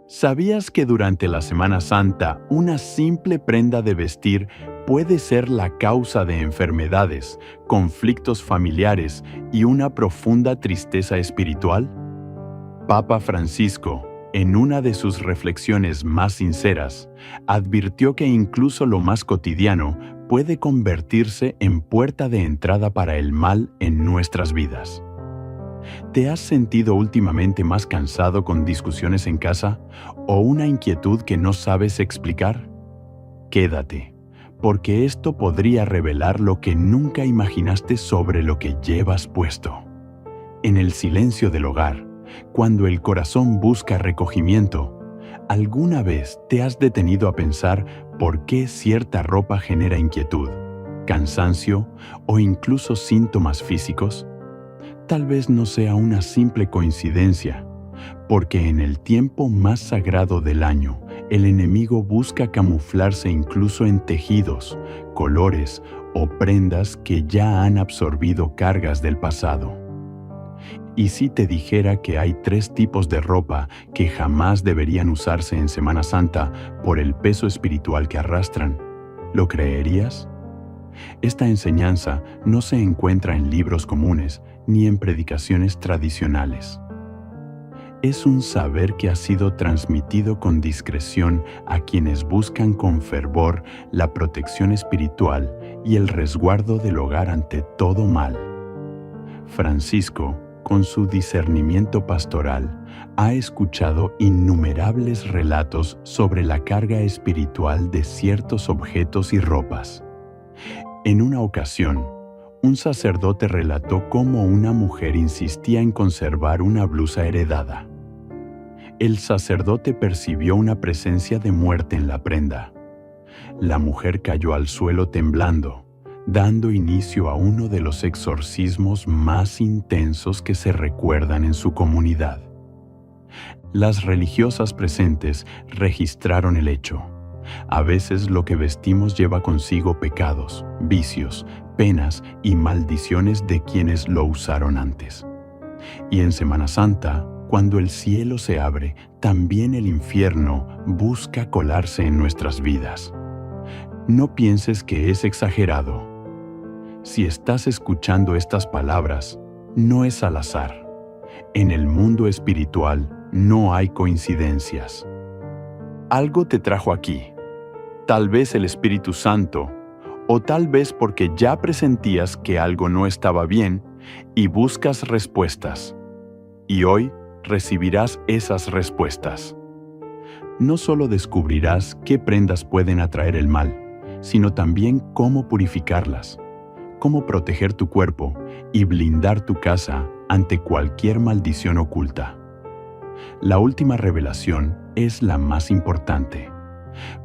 ¿Sabías que durante la Semana Santa una simple prenda de vestir puede ser la causa de enfermedades, conflictos familiares y una profunda tristeza espiritual? Papa Francisco, en una de sus reflexiones más sinceras, advirtió que incluso lo más cotidiano puede convertirse en puerta de entrada para el mal en nuestras vidas. ¿Te has sentido últimamente más cansado con discusiones en casa o una inquietud que no sabes explicar? Quédate, porque esto podría revelar lo que nunca imaginaste sobre lo que llevas puesto. En el silencio del hogar, cuando el corazón busca recogimiento, ¿alguna vez te has detenido a pensar por qué cierta ropa genera inquietud, cansancio o incluso síntomas físicos? Tal vez no sea una simple coincidencia, porque en el tiempo más sagrado del año, el enemigo busca camuflarse incluso en tejidos, colores o prendas que ya han absorbido cargas del pasado. ¿Y si te dijera que hay 3 tipos de ropa que jamás deberían usarse en Semana Santa por el peso espiritual que arrastran? ¿Lo creerías? Esta enseñanza no se encuentra en libros comunes ni en predicaciones tradicionales. Es un saber que ha sido transmitido con discreción a quienes buscan con fervor la protección espiritual y el resguardo del hogar ante todo mal. Francisco, con su discernimiento pastoral, ha escuchado innumerables relatos sobre la carga espiritual de ciertos objetos y ropas. En una ocasión, un sacerdote relató cómo una mujer insistía en conservar una blusa heredada. El sacerdote percibió una presencia de muerte en la prenda. La mujer cayó al suelo temblando, dando inicio a uno de los exorcismos más intensos que se recuerdan en su comunidad. Las religiosas presentes registraron el hecho. A veces lo que vestimos lleva consigo pecados, vicios, penas y maldiciones de quienes lo usaron antes. Y en Semana Santa, cuando el cielo se abre, también el infierno busca colarse en nuestras vidas. No pienses que es exagerado. Si estás escuchando estas palabras, no es al azar. En el mundo espiritual no hay coincidencias. Algo te trajo aquí. Tal vez el Espíritu Santo, o tal vez porque ya presentías que algo no estaba bien y buscas respuestas. Y hoy recibirás esas respuestas. No solo descubrirás qué prendas pueden atraer el mal, sino también cómo purificarlas, cómo proteger tu cuerpo y blindar tu casa ante cualquier maldición oculta. La última revelación es la más importante,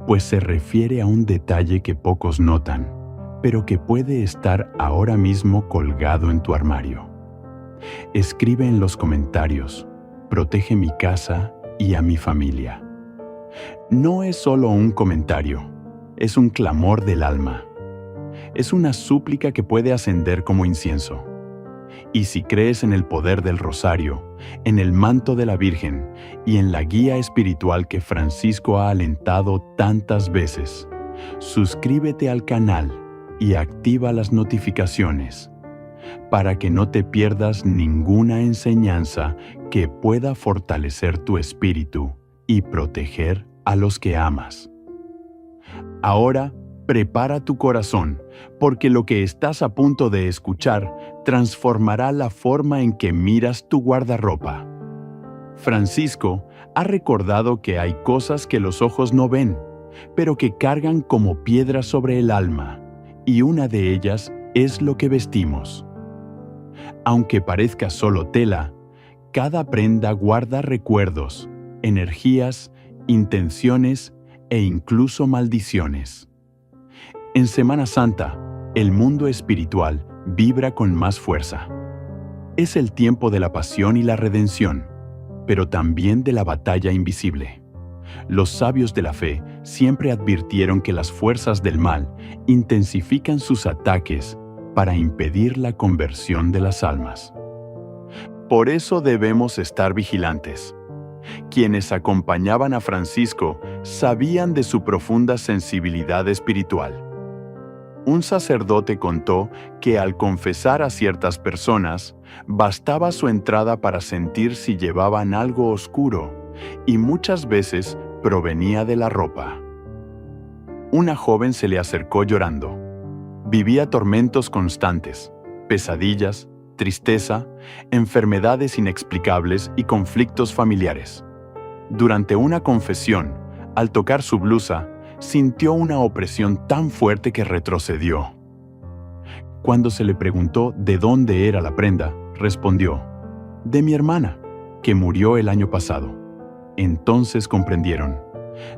pues se refiere a un detalle que pocos notan, pero que puede estar ahora mismo colgado en tu armario. Escribe en los comentarios: protege mi casa y a mi familia. No es solo un comentario, es un clamor del alma. Es una súplica que puede ascender como incienso. Y si crees en el poder del rosario, en el manto de la Virgen y en la guía espiritual que Francisco ha alentado tantas veces, suscríbete al canal y activa las notificaciones para que no te pierdas ninguna enseñanza que pueda fortalecer tu espíritu y proteger a los que amas. Ahora, prepara tu corazón, porque lo que estás a punto de escuchar transformará la forma en que miras tu guardarropa. Francisco ha recordado que hay cosas que los ojos no ven, pero que cargan como piedras sobre el alma, y una de ellas es lo que vestimos. Aunque parezca solo tela, cada prenda guarda recuerdos, energías, intenciones e incluso maldiciones. En Semana Santa, el mundo espiritual vibra con más fuerza. Es el tiempo de la pasión y la redención, pero también de la batalla invisible. Los sabios de la fe siempre advirtieron que las fuerzas del mal intensifican sus ataques para impedir la conversión de las almas. Por eso debemos estar vigilantes. Quienes acompañaban a Francisco sabían de su profunda sensibilidad espiritual. Un sacerdote contó que al confesar a ciertas personas, bastaba su entrada para sentir si llevaban algo oscuro, y muchas veces provenía de la ropa. Una joven se le acercó llorando. Vivía tormentos constantes, pesadillas, tristeza, enfermedades inexplicables y conflictos familiares. Durante una confesión, al tocar su blusa, sintió una opresión tan fuerte que retrocedió. Cuando se le preguntó de dónde era la prenda, respondió: «De mi hermana, que murió el año pasado». Entonces comprendieron.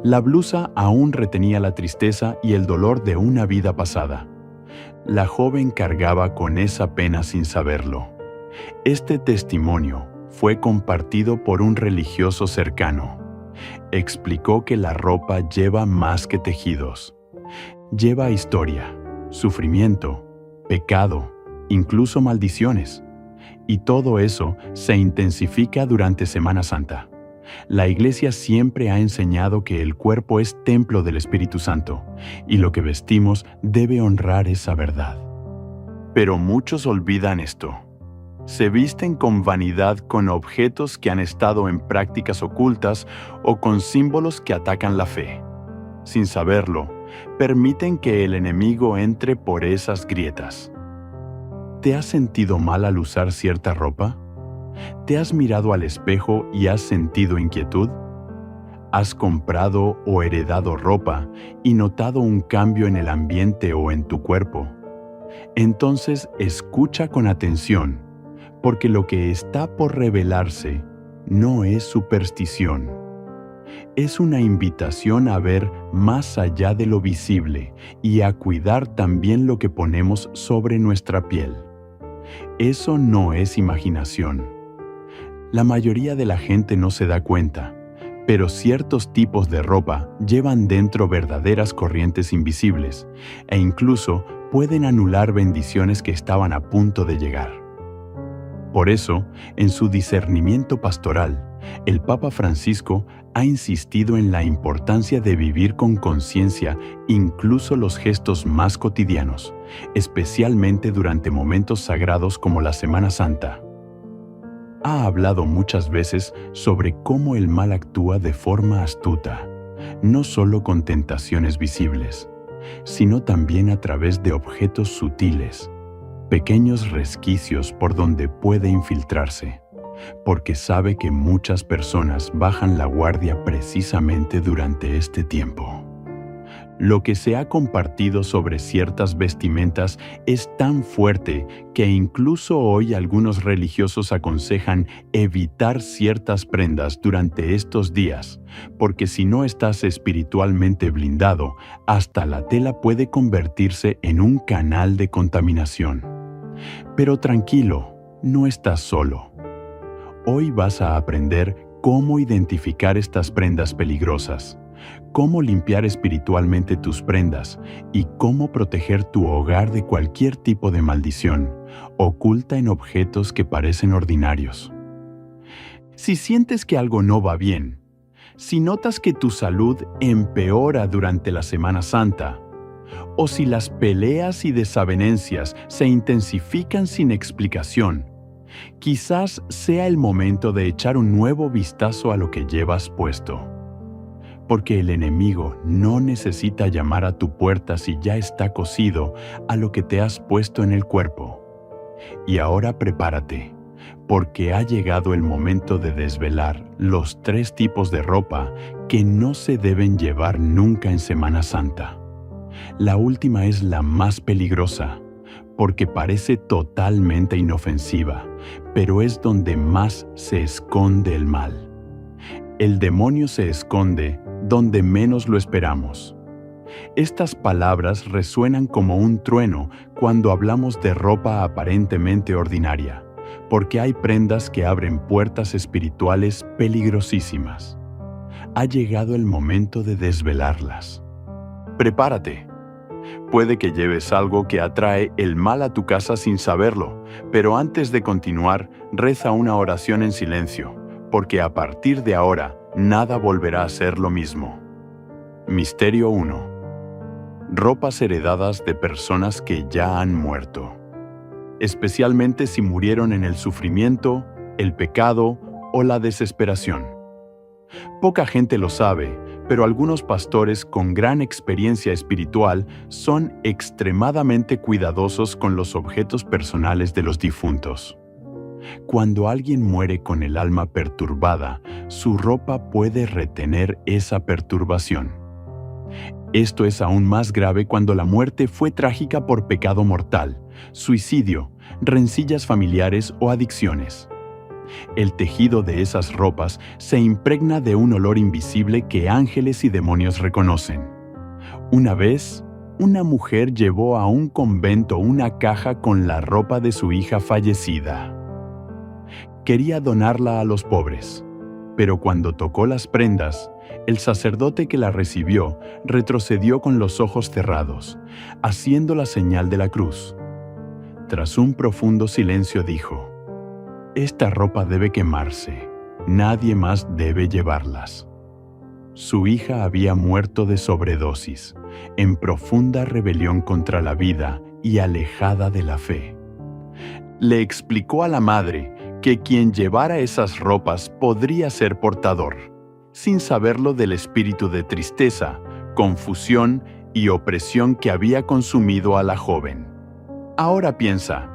La blusa aún retenía la tristeza y el dolor de una vida pasada. La joven cargaba con esa pena sin saberlo. Este testimonio fue compartido por un religioso cercano. Explicó que la ropa lleva más que tejidos. Lleva historia, sufrimiento, pecado, incluso maldiciones. Y todo eso se intensifica durante Semana Santa. La Iglesia siempre ha enseñado que el cuerpo es templo del Espíritu Santo, y lo que vestimos debe honrar esa verdad. Pero muchos olvidan esto. Se visten con vanidad con objetos que han estado en prácticas ocultas o con símbolos que atacan la fe. Sin saberlo, permiten que el enemigo entre por esas grietas. ¿Te has sentido mal al usar cierta ropa? ¿Te has mirado al espejo y has sentido inquietud? ¿Has comprado o heredado ropa y notado un cambio en el ambiente o en tu cuerpo? Entonces escucha con atención, porque lo que está por revelarse no es superstición. Es una invitación a ver más allá de lo visible y a cuidar también lo que ponemos sobre nuestra piel. Eso no es imaginación. La mayoría de la gente no se da cuenta, pero ciertos tipos de ropa llevan dentro verdaderas corrientes invisibles e incluso pueden anular bendiciones que estaban a punto de llegar. Por eso, en su discernimiento pastoral, el Papa Francisco ha insistido en la importancia de vivir con conciencia incluso los gestos más cotidianos, especialmente durante momentos sagrados como la Semana Santa. Ha hablado muchas veces sobre cómo el mal actúa de forma astuta, no solo con tentaciones visibles, sino también a través de objetos sutiles, pequeños resquicios por donde puede infiltrarse, porque sabe que muchas personas bajan la guardia precisamente durante este tiempo. Lo que se ha compartido sobre ciertas vestimentas es tan fuerte que incluso hoy algunos religiosos aconsejan evitar ciertas prendas durante estos días, porque si no estás espiritualmente blindado, hasta la tela puede convertirse en un canal de contaminación. Pero tranquilo, no estás solo. Hoy vas a aprender cómo identificar estas prendas peligrosas, cómo limpiar espiritualmente tus prendas y cómo proteger tu hogar de cualquier tipo de maldición oculta en objetos que parecen ordinarios. Si sientes que algo no va bien, si notas que tu salud empeora durante la Semana Santa, o si las peleas y desavenencias se intensifican sin explicación, quizás sea el momento de echar un nuevo vistazo a lo que llevas puesto. Porque el enemigo no necesita llamar a tu puerta si ya está cosido a lo que te has puesto en el cuerpo. Y ahora prepárate, porque ha llegado el momento de desvelar los 3 tipos de ropa que no se deben llevar nunca en Semana Santa. La última es la más peligrosa, porque parece totalmente inofensiva, pero es donde más se esconde el mal. El demonio se esconde donde menos lo esperamos. Estas palabras resuenan como un trueno cuando hablamos de ropa aparentemente ordinaria, porque hay prendas que abren puertas espirituales peligrosísimas. Ha llegado el momento de desvelarlas. Prepárate. Puede que lleves algo que atrae el mal a tu casa sin saberlo, pero antes de continuar, reza una oración en silencio, porque a partir de ahora nada volverá a ser lo mismo. Misterio 1. Ropas heredadas de personas que ya han muerto, especialmente si murieron en el sufrimiento, el pecado o la desesperación. Poca gente lo sabe, pero algunos pastores con gran experiencia espiritual son extremadamente cuidadosos con los objetos personales de los difuntos. Cuando alguien muere con el alma perturbada, su ropa puede retener esa perturbación. Esto es aún más grave cuando la muerte fue trágica por pecado mortal, suicidio, rencillas familiares o adicciones. El tejido de esas ropas se impregna de un olor invisible que ángeles y demonios reconocen. Una vez, una mujer llevó a un convento una caja con la ropa de su hija fallecida. Quería donarla a los pobres, pero cuando tocó las prendas, el sacerdote que la recibió retrocedió con los ojos cerrados, haciendo la señal de la cruz. Tras un profundo silencio dijo: «Esta ropa debe quemarse, nadie más debe llevarlas». Su hija había muerto de sobredosis, en profunda rebelión contra la vida y alejada de la fe. Le explicó a la madre que quien llevara esas ropas podría ser portador, sin saberlo, del espíritu de tristeza, confusión y opresión que había consumido a la joven. Ahora piensa,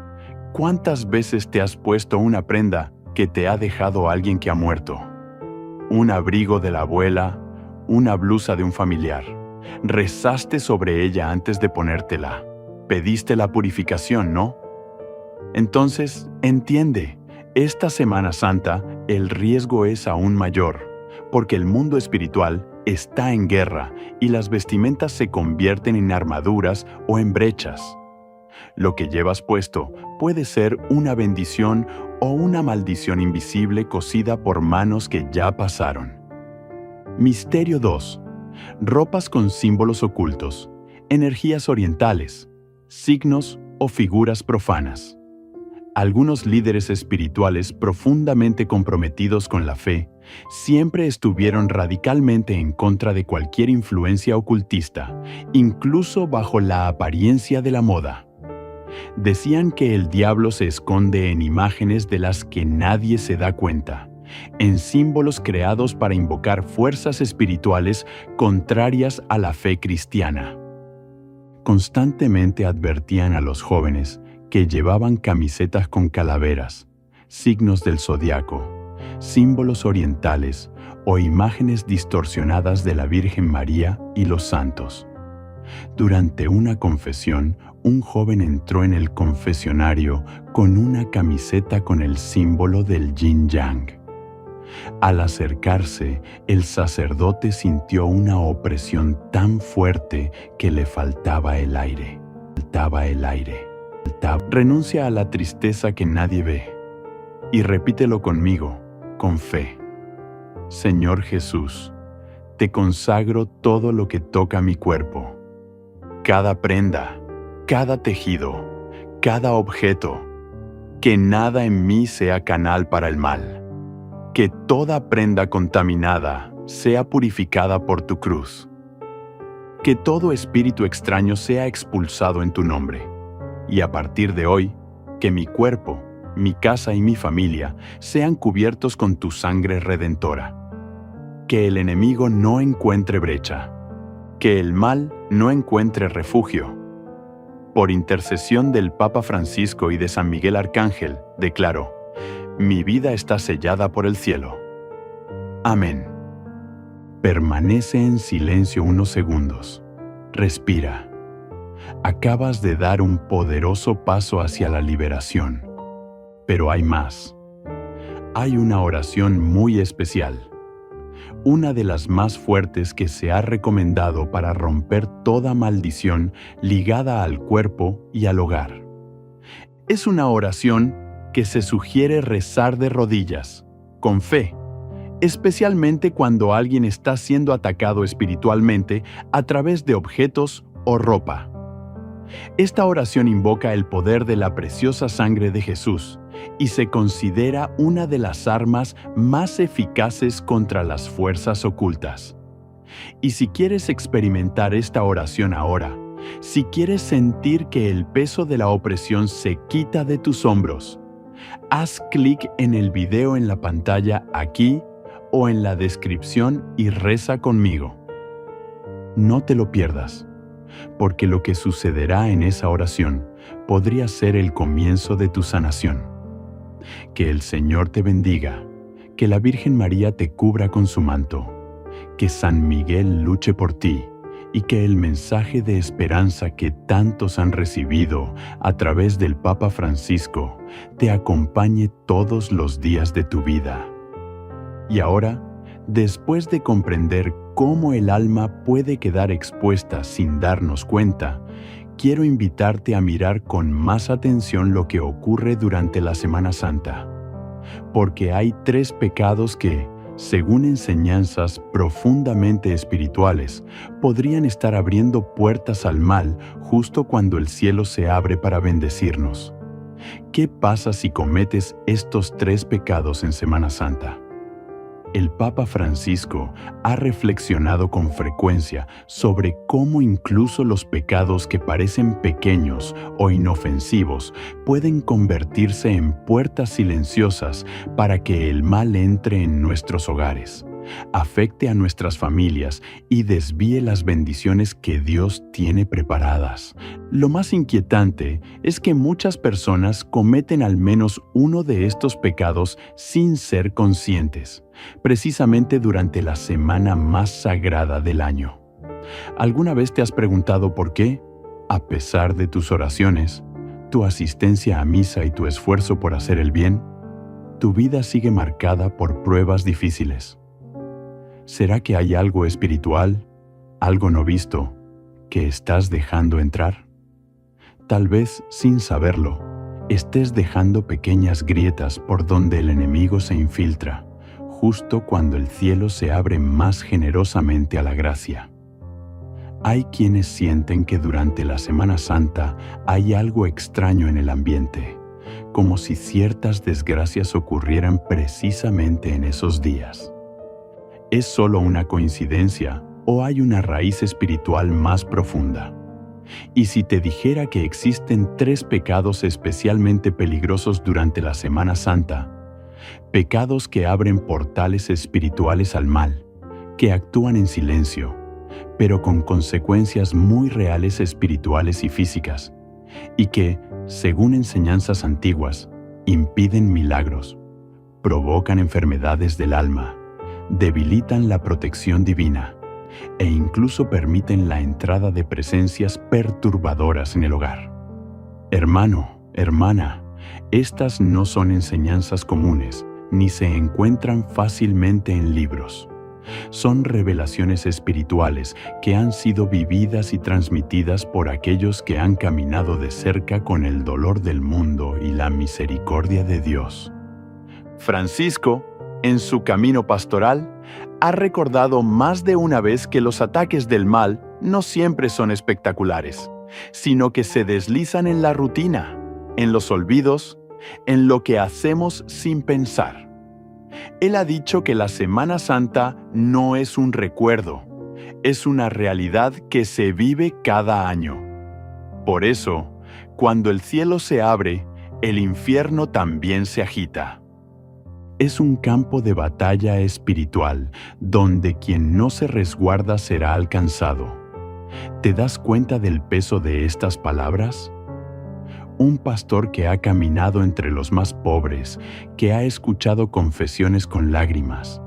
¿cuántas veces te has puesto una prenda que te ha dejado alguien que ha muerto? Un abrigo de la abuela, una blusa de un familiar. Rezaste sobre ella antes de ponértela. Pediste la purificación, ¿no? Entonces, entiende, esta Semana Santa el riesgo es aún mayor, porque el mundo espiritual está en guerra y las vestimentas se convierten en armaduras o en brechas. Lo que llevas puesto puede ser una bendición o una maldición invisible cosida por manos que ya pasaron. Misterio 2. Ropas con símbolos ocultos, energías orientales, signos o figuras profanas. Algunos líderes espirituales profundamente comprometidos con la fe siempre estuvieron radicalmente en contra de cualquier influencia ocultista, incluso bajo la apariencia de la moda. Decían que el diablo se esconde en imágenes de las que nadie se da cuenta, en símbolos creados para invocar fuerzas espirituales contrarias a la fe cristiana. Constantemente advertían a los jóvenes que llevaban camisetas con calaveras, signos del zodiaco, símbolos orientales o imágenes distorsionadas de la Virgen María y los santos. Durante una confesión, un joven entró en el confesionario con una camiseta con el símbolo del yin-yang. Al acercarse, el sacerdote sintió una opresión tan fuerte que le faltaba el aire. Renuncia a la tristeza que nadie ve y repítelo conmigo, con fe. Señor Jesús, te consagro todo lo que toca mi cuerpo. Cada prenda, cada tejido, cada objeto. Que nada en mí sea canal para el mal. Que toda prenda contaminada sea purificada por tu cruz. Que todo espíritu extraño sea expulsado en tu nombre. Y a partir de hoy, que mi cuerpo, mi casa y mi familia sean cubiertos con tu sangre redentora. Que el enemigo no encuentre brecha. Que el mal no encuentre refugio. Por intercesión del Papa Francisco y de San Miguel Arcángel, declaro: mi vida está sellada por el cielo. Amén. Permanece en silencio unos segundos. Respira. Acabas de dar un poderoso paso hacia la liberación. Pero hay más. Hay una oración muy especial. Una de las más fuertes que se ha recomendado para romper toda maldición ligada al cuerpo y al hogar. Es una oración que se sugiere rezar de rodillas, con fe, especialmente cuando alguien está siendo atacado espiritualmente a través de objetos o ropa. Esta oración invoca el poder de la preciosa sangre de Jesús, y se considera una de las armas más eficaces contra las fuerzas ocultas. Y si quieres experimentar esta oración ahora, si quieres sentir que el peso de la opresión se quita de tus hombros, haz clic en el video en la pantalla aquí o en la descripción y reza conmigo. No te lo pierdas, porque lo que sucederá en esa oración podría ser el comienzo de tu sanación. Que el Señor te bendiga, que la Virgen María te cubra con su manto, que San Miguel luche por ti y que el mensaje de esperanza que tantos han recibido a través del Papa Francisco te acompañe todos los días de tu vida. Y ahora, después de comprender cómo el alma puede quedar expuesta sin darnos cuenta, quiero invitarte a mirar con más atención lo que ocurre durante la Semana Santa. Porque hay 3 pecados que, según enseñanzas profundamente espirituales, podrían estar abriendo puertas al mal justo cuando el cielo se abre para bendecirnos. ¿Qué pasa si cometes estos 3 pecados en Semana Santa? El Papa Francisco ha reflexionado con frecuencia sobre cómo incluso los pecados que parecen pequeños o inofensivos pueden convertirse en puertas silenciosas para que el mal entre en nuestros hogares, afecte a nuestras familias y desvíe las bendiciones que Dios tiene preparadas. Lo más inquietante es que muchas personas cometen al menos uno de estos pecados sin ser conscientes, precisamente durante la semana más sagrada del año. ¿Alguna vez te has preguntado por qué, a pesar de tus oraciones, tu asistencia a misa y tu esfuerzo por hacer el bien, tu vida sigue marcada por pruebas difíciles? ¿Será que hay algo espiritual, algo no visto, que estás dejando entrar? Tal vez, sin saberlo, estés dejando pequeñas grietas por donde el enemigo se infiltra, justo cuando el cielo se abre más generosamente a la gracia. Hay quienes sienten que durante la Semana Santa hay algo extraño en el ambiente, como si ciertas desgracias ocurrieran precisamente en esos días. ¿Es solo una coincidencia o hay una raíz espiritual más profunda? Y si te dijera que existen 3 pecados especialmente peligrosos durante la Semana Santa, pecados que abren portales espirituales al mal, que actúan en silencio, pero con consecuencias muy reales espirituales y físicas, y que, según enseñanzas antiguas, impiden milagros, provocan enfermedades del alma, debilitan la protección divina e incluso permiten la entrada de presencias perturbadoras en el hogar? Hermano, hermana, estas no son enseñanzas comunes ni se encuentran fácilmente en libros. Son revelaciones espirituales que han sido vividas y transmitidas por aquellos que han caminado de cerca con el dolor del mundo y la misericordia de Dios. Francisco, en su camino pastoral, ha recordado más de una vez que los ataques del mal no siempre son espectaculares, sino que se deslizan en la rutina, en los olvidos, en lo que hacemos sin pensar. Él ha dicho que la Semana Santa no es un recuerdo, es una realidad que se vive cada año. Por eso, cuando el cielo se abre, el infierno también se agita. Es un campo de batalla espiritual, donde quien no se resguarda será alcanzado. ¿Te das cuenta del peso de estas palabras? Un pastor que ha caminado entre los más pobres, que ha escuchado confesiones con lágrimas,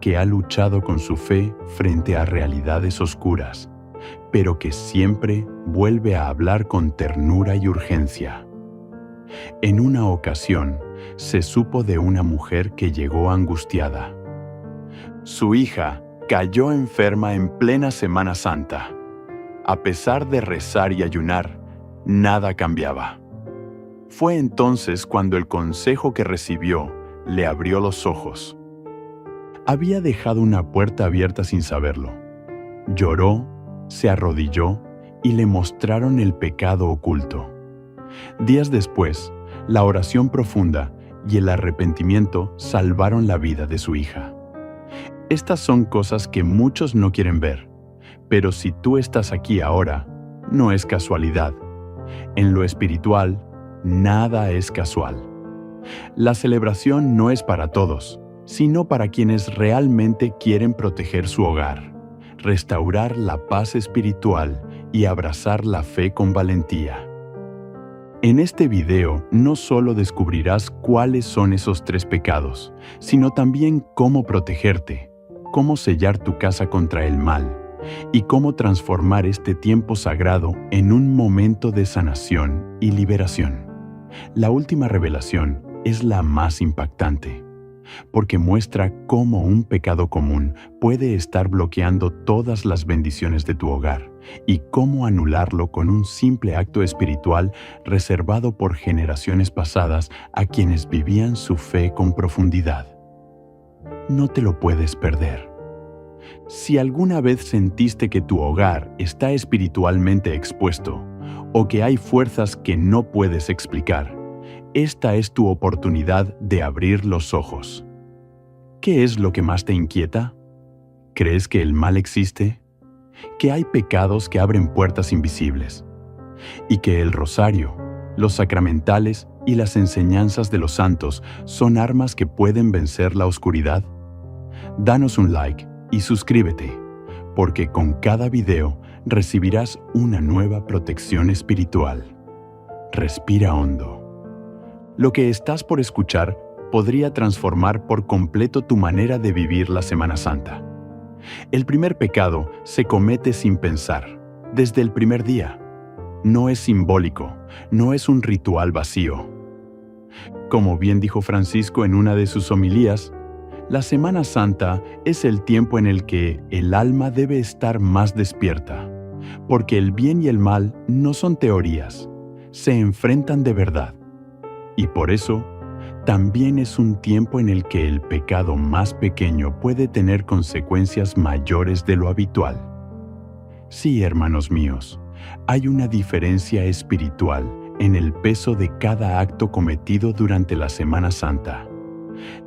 que ha luchado con su fe frente a realidades oscuras, pero que siempre vuelve a hablar con ternura y urgencia. En una ocasión, se supo de una mujer que llegó angustiada. Su hija cayó enferma en plena Semana Santa. A pesar de rezar y ayunar, nada cambiaba. Fue entonces cuando el consejo que recibió le abrió los ojos. Había dejado una puerta abierta sin saberlo. Lloró, se arrodilló y le mostraron el pecado oculto. Días después, La oración profunda y el arrepentimiento salvaron la vida de su hija. Estas son cosas que muchos no quieren ver, pero si tú estás aquí ahora, no es casualidad. En lo espiritual, nada es casual. La celebración no es para todos, sino para quienes realmente quieren proteger su hogar, restaurar la paz espiritual y abrazar la fe con valentía. En este video no solo descubrirás cuáles son esos 3 pecados, sino también cómo protegerte, cómo sellar tu casa contra el mal y cómo transformar este tiempo sagrado en un momento de sanación y liberación. La última revelación es la más impactante, porque muestra cómo un pecado común puede estar bloqueando todas las bendiciones de tu hogar y cómo anularlo con un simple acto espiritual reservado por generaciones pasadas a quienes vivían su fe con profundidad. No te lo puedes perder. Si alguna vez sentiste que tu hogar está espiritualmente expuesto o que hay fuerzas que no puedes explicar, esta es tu oportunidad de abrir los ojos. ¿Qué es lo que más te inquieta? ¿Crees que el mal existe? ¿Que hay pecados que abren puertas invisibles? ¿Y que el rosario, los sacramentales y las enseñanzas de los santos son armas que pueden vencer la oscuridad? Danos un like y suscríbete, porque con cada video recibirás una nueva protección espiritual. Respira hondo. Lo que estás por escuchar podría transformar por completo tu manera de vivir la Semana Santa. El primer pecado se comete sin pensar, desde el primer día. No es simbólico, no es un ritual vacío. Como bien dijo Francisco en una de sus homilías, la Semana Santa es el tiempo en el que el alma debe estar más despierta, porque el bien y el mal no son teorías, se enfrentan de verdad. Y por eso, también es un tiempo en el que el pecado más pequeño puede tener consecuencias mayores de lo habitual. Sí, hermanos míos, hay una diferencia espiritual en el peso de cada acto cometido durante la Semana Santa.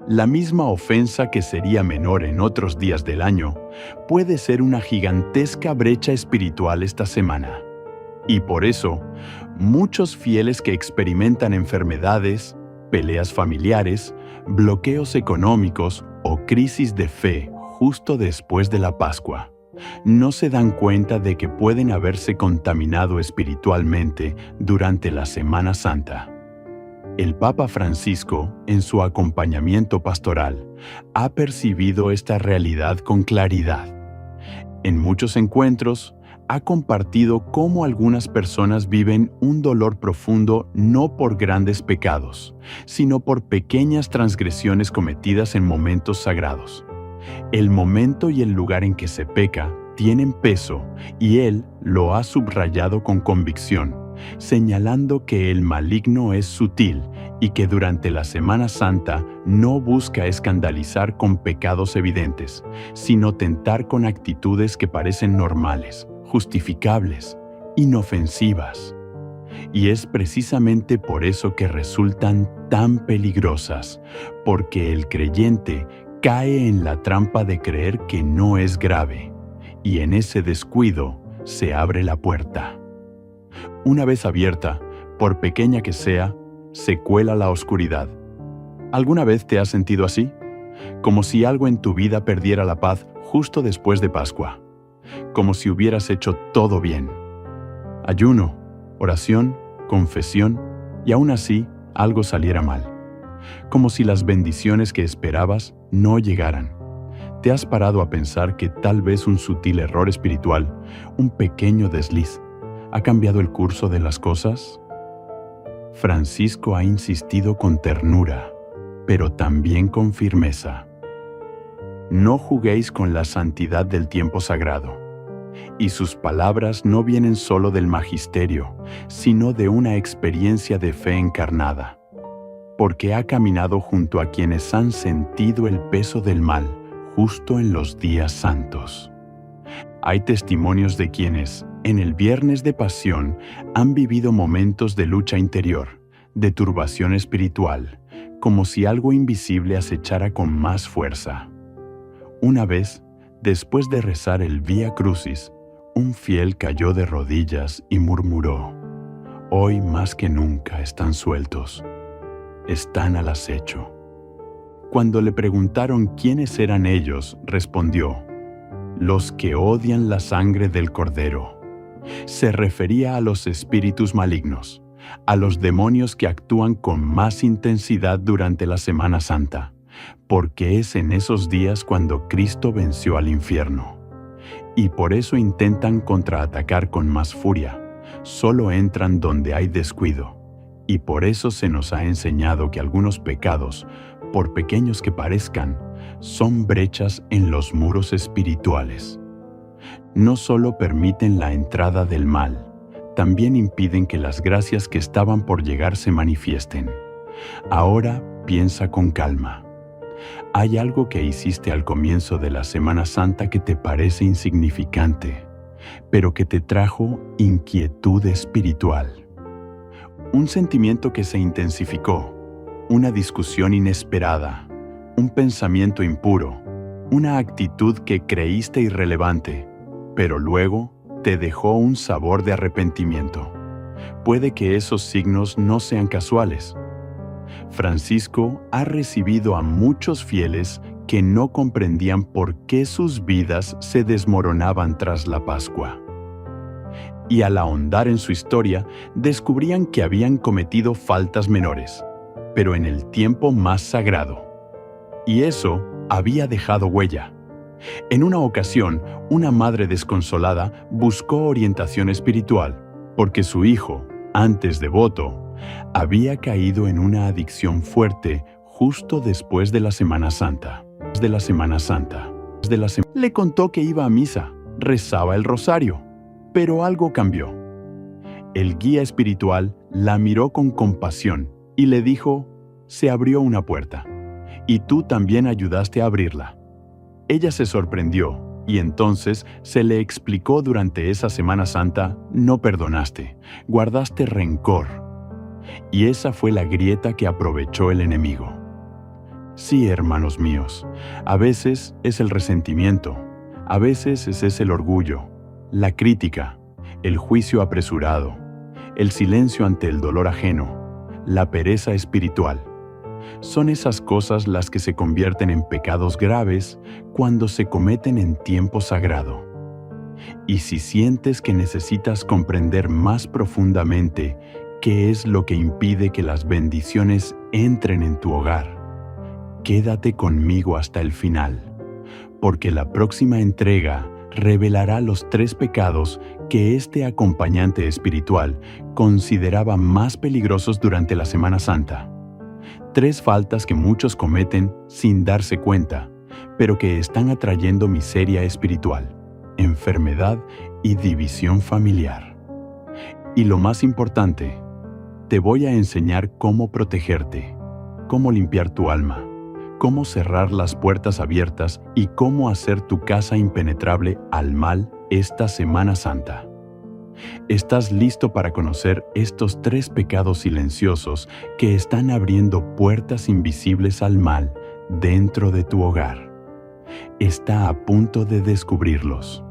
La misma ofensa que sería menor en otros días del año puede ser una gigantesca brecha espiritual esta semana. Y por eso, muchos fieles que experimentan enfermedades, peleas familiares, bloqueos económicos o crisis de fe justo después de la Pascua, no se dan cuenta de que pueden haberse contaminado espiritualmente durante la Semana Santa. El Papa Francisco, en su acompañamiento pastoral, ha percibido esta realidad con claridad. En muchos encuentros, ha compartido cómo algunas personas viven un dolor profundo no por grandes pecados, sino por pequeñas transgresiones cometidas en momentos sagrados. El momento y el lugar en que se peca tienen peso y él lo ha subrayado con convicción, señalando que el maligno es sutil y que durante la Semana Santa no busca escandalizar con pecados evidentes, sino tentar con actitudes que parecen normales, justificables, inofensivas. Y es precisamente por eso que resultan tan peligrosas, porque el creyente cae en la trampa de creer que no es grave, y en ese descuido se abre la puerta. Una vez abierta, por pequeña que sea, se cuela la oscuridad. ¿Alguna vez te has sentido así? Como si algo en tu vida perdiera la paz justo después de Pascua. Como si hubieras hecho todo bien. Ayuno, oración, confesión, y aún así algo saliera mal. Como si las bendiciones que esperabas no llegaran. ¿Te has parado a pensar que tal vez un sutil error espiritual, un pequeño desliz, ha cambiado el curso de las cosas? Francisco ha insistido con ternura, pero también con firmeza. No juguéis con la santidad del tiempo sagrado. Y sus palabras no vienen solo del magisterio, sino de una experiencia de fe encarnada, porque ha caminado junto a quienes han sentido el peso del mal justo en los días santos. Hay testimonios de quienes, en el Viernes de Pasión, han vivido momentos de lucha interior, de turbación espiritual, como si algo invisible acechara con más fuerza. Una vez, después de rezar el Vía Crucis, un fiel cayó de rodillas y murmuró: «Hoy más que nunca están sueltos, están al acecho». Cuando le preguntaron quiénes eran ellos, respondió: «Los que odian la sangre del Cordero». Se refería a los espíritus malignos, a los demonios que actúan con más intensidad durante la Semana Santa, porque es en esos días cuando Cristo venció al infierno. Y por eso intentan contraatacar con más furia, solo entran donde hay descuido, y por eso se nos ha enseñado que algunos pecados, por pequeños que parezcan, son brechas en los muros espirituales. No solo permiten la entrada del mal, también impiden que las gracias que estaban por llegar se manifiesten. Ahora piensa con calma. ¿Hay algo que hiciste al comienzo de la Semana Santa que te parece insignificante, pero que te trajo inquietud espiritual? Un sentimiento que se intensificó, una discusión inesperada, un pensamiento impuro, una actitud que creíste irrelevante, pero luego te dejó un sabor de arrepentimiento. Puede que esos signos no sean casuales. Francisco ha recibido a muchos fieles que no comprendían por qué sus vidas se desmoronaban tras la Pascua. Y al ahondar en su historia, descubrían que habían cometido faltas menores, pero en el tiempo más sagrado. Y eso había dejado huella. En una ocasión, una madre desconsolada buscó orientación espiritual, porque su hijo, antes devoto, había caído en una adicción fuerte justo después de la Semana Santa. Le contó que iba a misa, rezaba el rosario, pero algo cambió. El guía espiritual la miró con compasión y le dijo: «Se abrió una puerta, y tú también ayudaste a abrirla». Ella se sorprendió y entonces se le explicó: durante esa Semana Santa no perdonaste, guardaste rencor. Y esa fue la grieta que aprovechó el enemigo. Sí, hermanos míos, a veces es el resentimiento, a veces es el orgullo, la crítica, el juicio apresurado, el silencio ante el dolor ajeno, la pereza espiritual. Son esas cosas las que se convierten en pecados graves cuando se cometen en tiempo sagrado. Y si sientes que necesitas comprender más profundamente qué es lo que impide que las bendiciones entren en tu hogar, quédate conmigo hasta el final, porque la próxima entrega revelará los 3 pecados que este acompañante espiritual consideraba más peligrosos durante la Semana Santa. 3 faltas que muchos cometen sin darse cuenta, pero que están atrayendo miseria espiritual, enfermedad y división familiar. Y lo más importante, te voy a enseñar cómo protegerte, cómo limpiar tu alma, cómo cerrar las puertas abiertas y cómo hacer tu casa impenetrable al mal esta Semana Santa. ¿Estás listo para conocer estos 3 pecados silenciosos que están abriendo puertas invisibles al mal dentro de tu hogar? Está a punto de descubrirlos.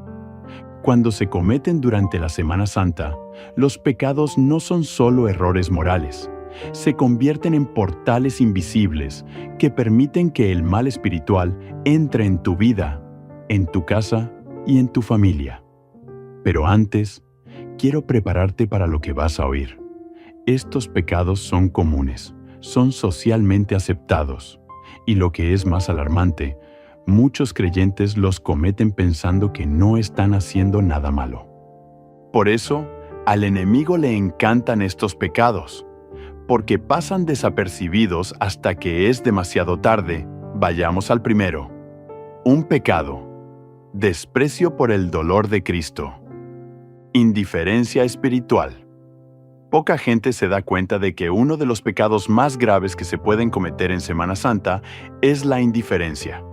Cuando se cometen durante la Semana Santa, los pecados no son solo errores morales, se convierten en portales invisibles que permiten que el mal espiritual entre en tu vida, en tu casa y en tu familia. Pero antes, quiero prepararte para lo que vas a oír. Estos pecados son comunes, son socialmente aceptados, y lo que es más alarmante, muchos creyentes los cometen pensando que no están haciendo nada malo. Por eso, al enemigo le encantan estos pecados, porque pasan desapercibidos hasta que es demasiado tarde. Vayamos al primero. Un pecado: desprecio por el dolor de Cristo. Indiferencia espiritual. Poca gente se da cuenta de que uno de los pecados más graves que se pueden cometer en Semana Santa es la indiferencia.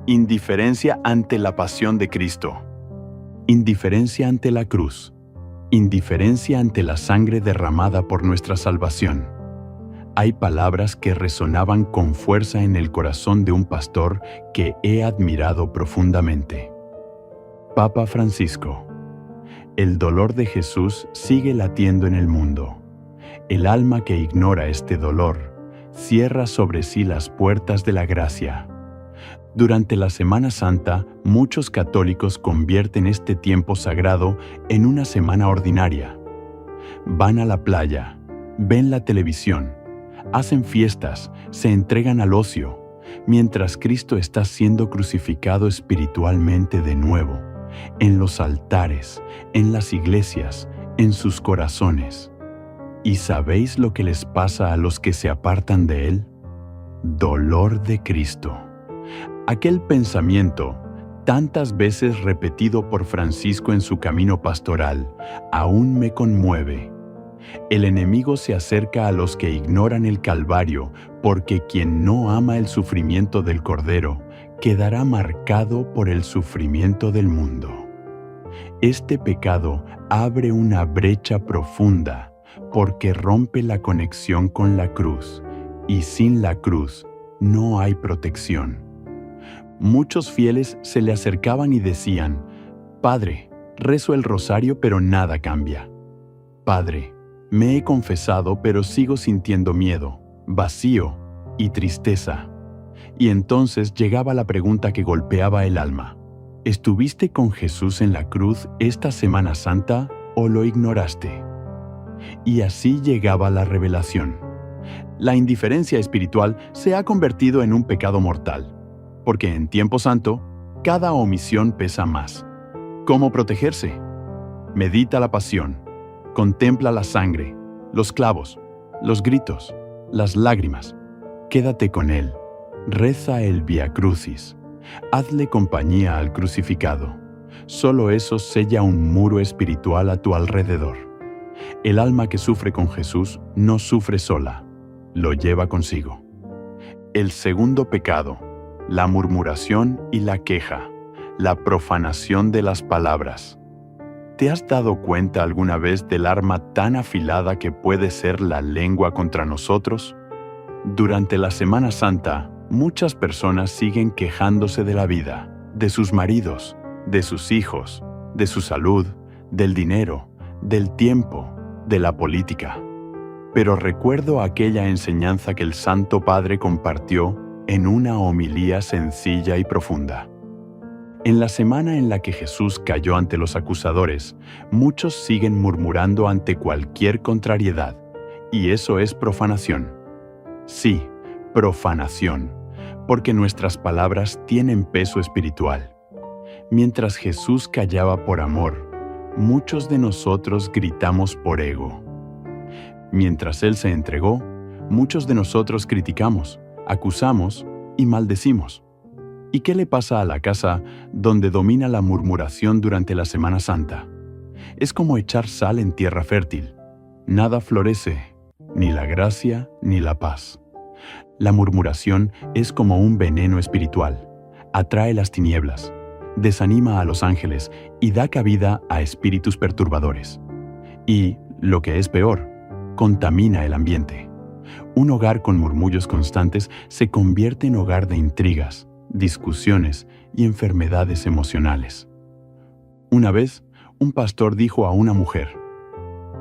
Indiferencia ante la pasión de Cristo. Indiferencia ante la cruz. Indiferencia ante la sangre derramada por nuestra salvación. Hay palabras que resonaban con fuerza en el corazón de un pastor que he admirado profundamente. Papa Francisco. El dolor de Jesús sigue latiendo en el mundo. El alma que ignora este dolor cierra sobre sí las puertas de la gracia. Durante la Semana Santa, muchos católicos convierten este tiempo sagrado en una semana ordinaria. Van a la playa, ven la televisión, hacen fiestas, se entregan al ocio, mientras Cristo está siendo crucificado espiritualmente de nuevo, en los altares, en las iglesias, en sus corazones. ¿Y sabéis lo que les pasa a los que se apartan de Él? Dolor de Cristo. Aquel pensamiento, tantas veces repetido por Francisco en su camino pastoral, aún me conmueve. El enemigo se acerca a los que ignoran el Calvario, porque quien no ama el sufrimiento del Cordero quedará marcado por el sufrimiento del mundo. Este pecado abre una brecha profunda, porque rompe la conexión con la cruz, y sin la cruz no hay protección. Muchos fieles se le acercaban y decían: «Padre, rezo el rosario pero nada cambia. Padre, me he confesado pero sigo sintiendo miedo, vacío y tristeza». Y entonces llegaba la pregunta que golpeaba el alma: ¿estuviste con Jesús en la cruz esta Semana Santa o lo ignoraste? Y así llegaba la revelación. La indiferencia espiritual se ha convertido en un pecado mortal, porque en tiempo santo, cada omisión pesa más. ¿Cómo protegerse? Medita la pasión, contempla la sangre, los clavos, los gritos, las lágrimas. Quédate con Él, reza el Vía Crucis, hazle compañía al crucificado. Solo eso sella un muro espiritual a tu alrededor. El alma que sufre con Jesús no sufre sola, lo lleva consigo. El segundo pecado, la murmuración y la queja, la profanación de las palabras. ¿Te has dado cuenta alguna vez del arma tan afilada que puede ser la lengua contra nosotros? Durante la Semana Santa, muchas personas siguen quejándose de la vida, de sus maridos, de sus hijos, de su salud, del dinero, del tiempo, de la política. Pero recuerdo aquella enseñanza que el Santo Padre compartió en una homilía sencilla y profunda. En la semana en la que Jesús cayó ante los acusadores, muchos siguen murmurando ante cualquier contrariedad, y eso es profanación. Sí, profanación, porque nuestras palabras tienen peso espiritual. Mientras Jesús callaba por amor, muchos de nosotros gritamos por ego. Mientras Él se entregó, muchos de nosotros criticamos, acusamos y maldecimos. ¿Y qué le pasa a la casa donde domina la murmuración durante la Semana Santa? Es como echar sal en tierra fértil. Nada florece, ni la gracia ni la paz. La murmuración es como un veneno espiritual. Atrae las tinieblas, desanima a los ángeles y da cabida a espíritus perturbadores. Y, lo que es peor, contamina el ambiente. Un hogar con murmullos constantes se convierte en hogar de intrigas, discusiones y enfermedades emocionales. Una vez, un pastor dijo a una mujer: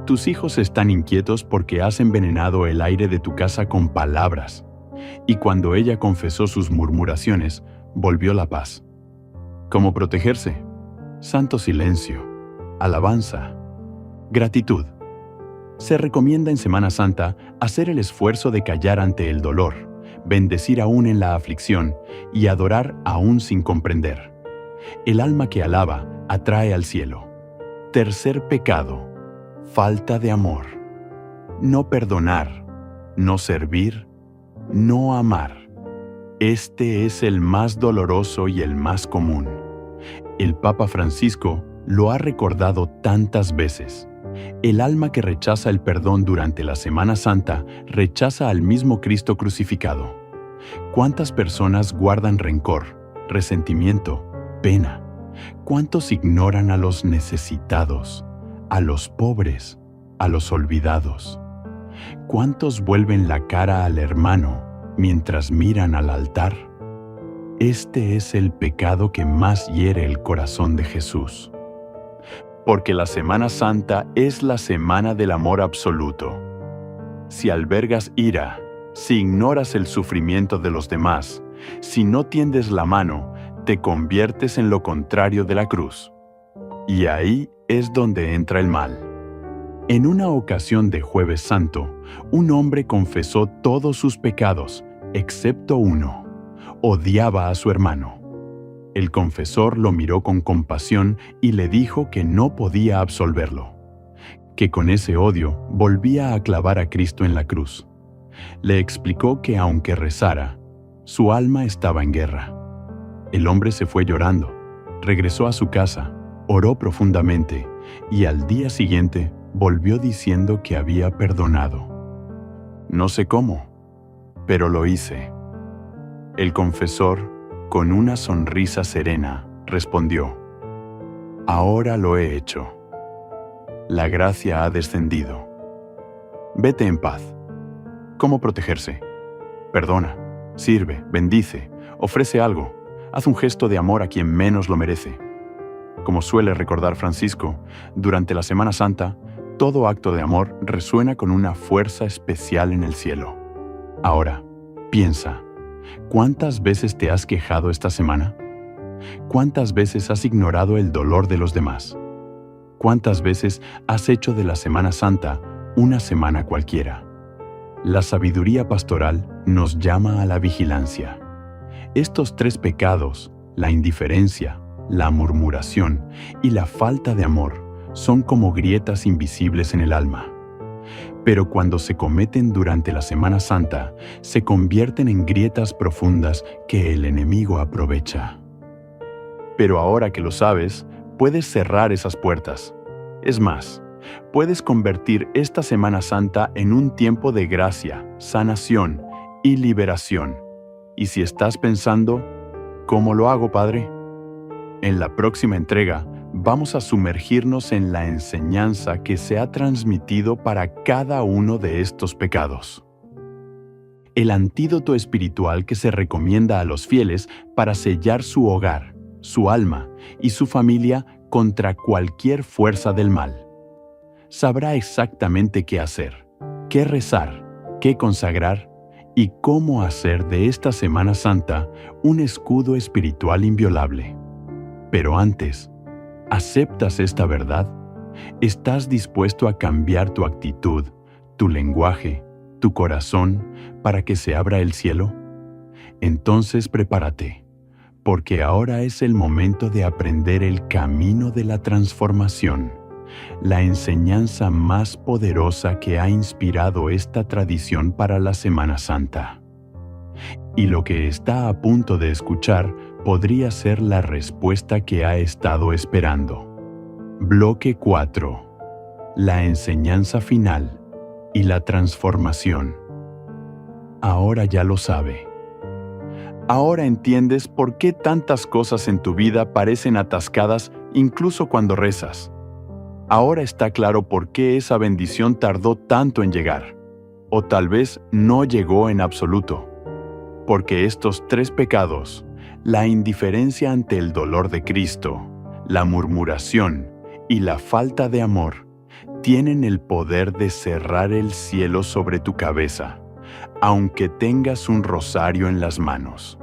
«Tus hijos están inquietos porque has envenenado el aire de tu casa con palabras». Y cuando ella confesó sus murmuraciones, volvió la paz. ¿Cómo protegerse? Santo silencio, alabanza, gratitud. Se recomienda en Semana Santa hacer el esfuerzo de callar ante el dolor, bendecir aún en la aflicción y adorar aún sin comprender. El alma que alaba atrae al cielo. Tercer pecado, falta de amor. No perdonar, no servir, no amar. Este es el más doloroso y el más común. El Papa Francisco lo ha recordado tantas veces. El alma que rechaza el perdón durante la Semana Santa rechaza al mismo Cristo crucificado. ¿Cuántas personas guardan rencor, resentimiento, pena? ¿Cuántos ignoran a los necesitados, a los pobres, a los olvidados? ¿Cuántos vuelven la cara al hermano mientras miran al altar? Este es el pecado que más hiere el corazón de Jesús. Porque la Semana Santa es la semana del amor absoluto. Si albergas ira, si ignoras el sufrimiento de los demás, si no tiendes la mano, te conviertes en lo contrario de la cruz. Y ahí es donde entra el mal. En una ocasión de Jueves Santo, un hombre confesó todos sus pecados, excepto uno: odiaba a su hermano. El confesor lo miró con compasión y le dijo que no podía absolverlo, que con ese odio volvía a clavar a Cristo en la cruz. Le explicó que aunque rezara, su alma estaba en guerra. El hombre se fue llorando, regresó a su casa, oró profundamente y al día siguiente volvió diciendo que había perdonado. No sé cómo, pero lo hice. El confesor, con una sonrisa serena, respondió: ahora lo he hecho. La gracia ha descendido. Vete en paz. ¿Cómo protegerse? Perdona, sirve, bendice, ofrece algo, haz un gesto de amor a quien menos lo merece. Como suele recordar Francisco, durante la Semana Santa, todo acto de amor resuena con una fuerza especial en el cielo. Ahora, piensa, ¿cuántas veces te has quejado esta semana? ¿Cuántas veces has ignorado el dolor de los demás? ¿Cuántas veces has hecho de la Semana Santa una semana cualquiera? La sabiduría pastoral nos llama a la vigilancia. Estos tres pecados, la indiferencia, la murmuración y la falta de amor, son como grietas invisibles en el alma. Pero cuando se cometen durante la Semana Santa, se convierten en grietas profundas que el enemigo aprovecha. Pero ahora que lo sabes, puedes cerrar esas puertas. Es más, puedes convertir esta Semana Santa en un tiempo de gracia, sanación y liberación. Y si estás pensando, ¿cómo lo hago, Padre? En la próxima entrega, vamos a sumergirnos en la enseñanza que se ha transmitido para cada uno de estos pecados. El antídoto espiritual que se recomienda a los fieles para sellar su hogar, su alma y su familia contra cualquier fuerza del mal. Sabrá exactamente qué hacer, qué rezar, qué consagrar y cómo hacer de esta Semana Santa un escudo espiritual inviolable. Pero antes, ¿aceptas esta verdad? ¿Estás dispuesto a cambiar tu actitud, tu lenguaje, tu corazón para que se abra el cielo? Entonces prepárate, porque ahora es el momento de aprender el camino de la transformación, la enseñanza más poderosa que ha inspirado esta tradición para la Semana Santa. Y lo que está a punto de escuchar podría ser la respuesta que ha estado esperando. Bloque 4. La enseñanza final y la transformación. Ahora ya lo sabe. Ahora entiendes por qué tantas cosas en tu vida parecen atascadas incluso cuando rezas. Ahora está claro por qué esa bendición tardó tanto en llegar, o tal vez no llegó en absoluto. Porque estos tres pecados, la indiferencia ante el dolor de Cristo, la murmuración y la falta de amor, tienen el poder de cerrar el cielo sobre tu cabeza, aunque tengas un rosario en las manos.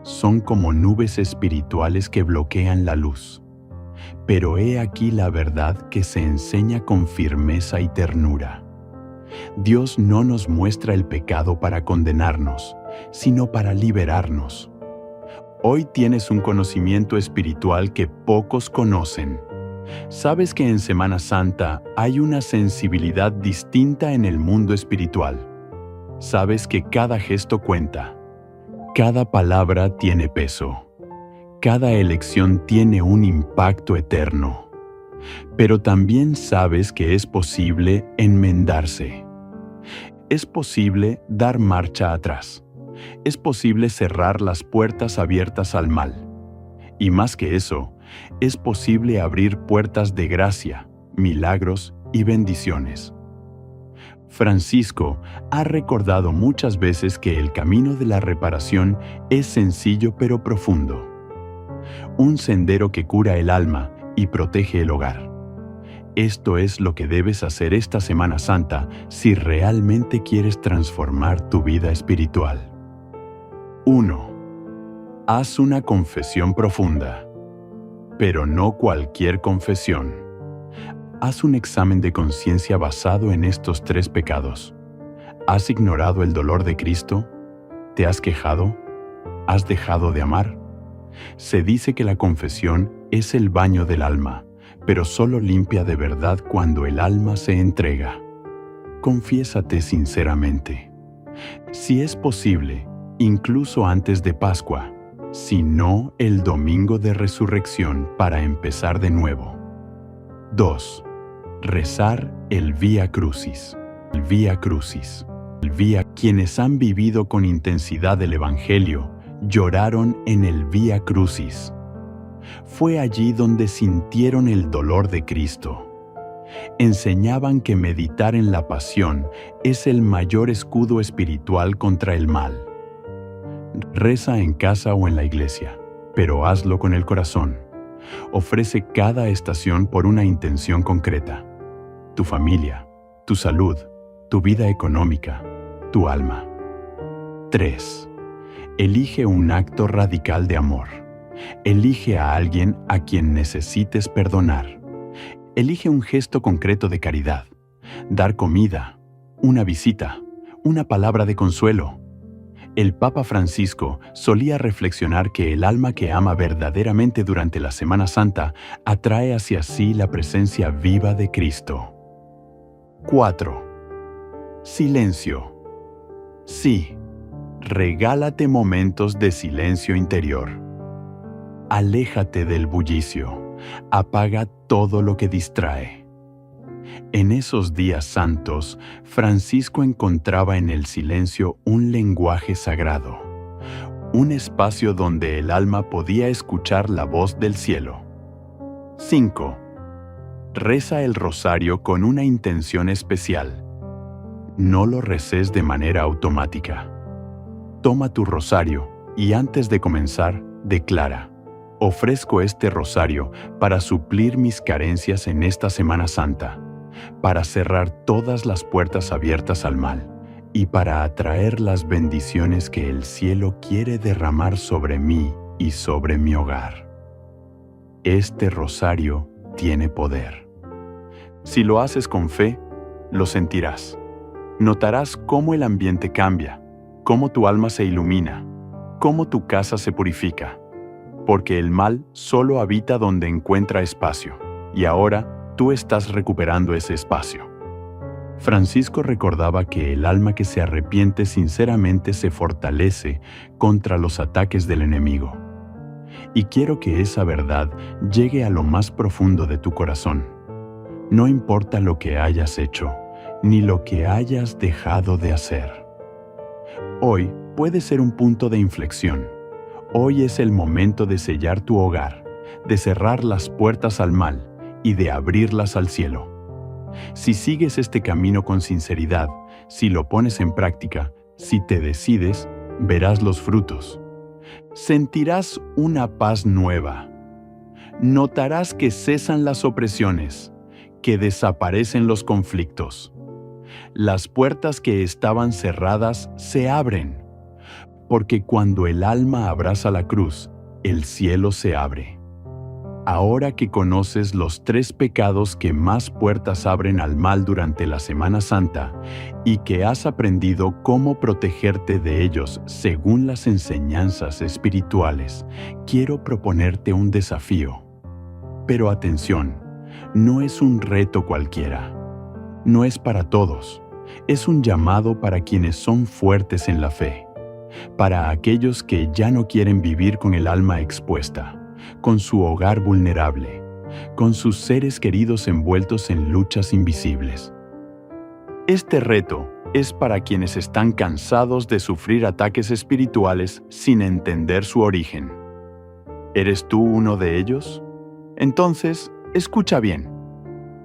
Son como nubes espirituales que bloquean la luz. Pero he aquí la verdad que se enseña con firmeza y ternura. Dios no nos muestra el pecado para condenarnos, sino para liberarnos. Hoy tienes un conocimiento espiritual que pocos conocen. Sabes que en Semana Santa hay una sensibilidad distinta en el mundo espiritual. Sabes que cada gesto cuenta. Cada palabra tiene peso. Cada elección tiene un impacto eterno. Pero también sabes que es posible enmendarse. Es posible dar marcha atrás. Es posible cerrar las puertas abiertas al mal. Y más que eso, es posible abrir puertas de gracia, milagros y bendiciones. Francisco ha recordado muchas veces que el camino de la reparación es sencillo pero profundo. Un sendero que cura el alma y protege el hogar. Esto es lo que debes hacer esta Semana Santa si realmente quieres transformar tu vida espiritual. 1. Haz una confesión profunda. Pero no cualquier confesión. Haz un examen de conciencia basado en estos 3 pecados. ¿Has ignorado el dolor de Cristo? ¿Te has quejado? ¿Has dejado de amar? Se dice que la confesión es el baño del alma, pero solo limpia de verdad cuando el alma se entrega. Confiésate sinceramente. Si es posible, incluso antes de Pascua, si no el domingo de resurrección para empezar de nuevo. 2. Rezar el Vía Crucis. El Vía Crucis. Quienes han vivido con intensidad el Evangelio lloraron en el Vía Crucis. Fue allí donde sintieron el dolor de Cristo. Enseñaban que meditar en la pasión es el mayor escudo espiritual contra el mal. Reza en casa o en la iglesia, pero hazlo con el corazón. Ofrece cada estación por una intención concreta. Tu familia, tu salud, tu vida económica, tu alma. 3. Elige un acto radical de amor. Elige a alguien a quien necesites perdonar. Elige un gesto concreto de caridad. Dar comida, una visita, una palabra de consuelo. El Papa Francisco solía reflexionar que el alma que ama verdaderamente durante la Semana Santa atrae hacia sí la presencia viva de Cristo. 4. Silencio. Sí, regálate momentos de silencio interior. Aléjate del bullicio. Apaga todo lo que distrae. En esos días santos, Francisco encontraba en el silencio un lenguaje sagrado, un espacio donde el alma podía escuchar la voz del cielo. 5. Reza el rosario con una intención especial. No lo reces de manera automática. Toma tu rosario y antes de comenzar, declara: ofrezco este rosario para suplir mis carencias en esta Semana Santa, para cerrar todas las puertas abiertas al mal y para atraer las bendiciones que el cielo quiere derramar sobre mí y sobre mi hogar. Este rosario tiene poder. Si lo haces con fe, lo sentirás. Notarás cómo el ambiente cambia, cómo tu alma se ilumina, cómo tu casa se purifica, porque el mal solo habita donde encuentra espacio, y ahora tú estás recuperando ese espacio. Francisco recordaba que el alma que se arrepiente sinceramente se fortalece contra los ataques del enemigo. Y quiero que esa verdad llegue a lo más profundo de tu corazón. No importa lo que hayas hecho, ni lo que hayas dejado de hacer. Hoy puede ser un punto de inflexión. Hoy es el momento de sellar tu hogar, de cerrar las puertas al mal y de abrirlas al cielo. Si sigues este camino con sinceridad, si lo pones en práctica, si te decides, verás los frutos. Sentirás una paz nueva. Notarás que cesan las opresiones, que desaparecen los conflictos. Las puertas que estaban cerradas se abren, porque cuando el alma abraza la cruz, el cielo se abre. Ahora que conoces los 3 pecados que más puertas abren al mal durante la Semana Santa y que has aprendido cómo protegerte de ellos según las enseñanzas espirituales, quiero proponerte un desafío. Pero atención, no es un reto cualquiera. No es para todos. Es un llamado para quienes son fuertes en la fe, para aquellos que ya no quieren vivir con el alma expuesta, con su hogar vulnerable, con sus seres queridos envueltos en luchas invisibles. Este reto es para quienes están cansados de sufrir ataques espirituales sin entender su origen. ¿Eres tú uno de ellos? Entonces, escucha bien.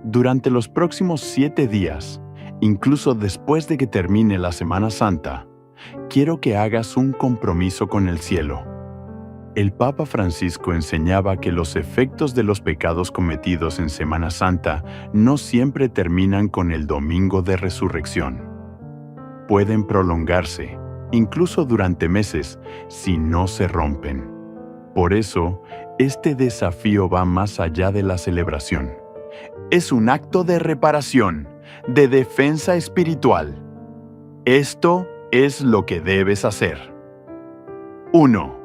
Durante los próximos 7 días, incluso después de que termine la Semana Santa, quiero que hagas un compromiso con el cielo. El Papa Francisco enseñaba que los efectos de los pecados cometidos en Semana Santa no siempre terminan con el Domingo de Resurrección. Pueden prolongarse, incluso durante meses, si no se rompen. Por eso, este desafío va más allá de la celebración. Es un acto de reparación, de defensa espiritual. Esto es lo que debes hacer. 1.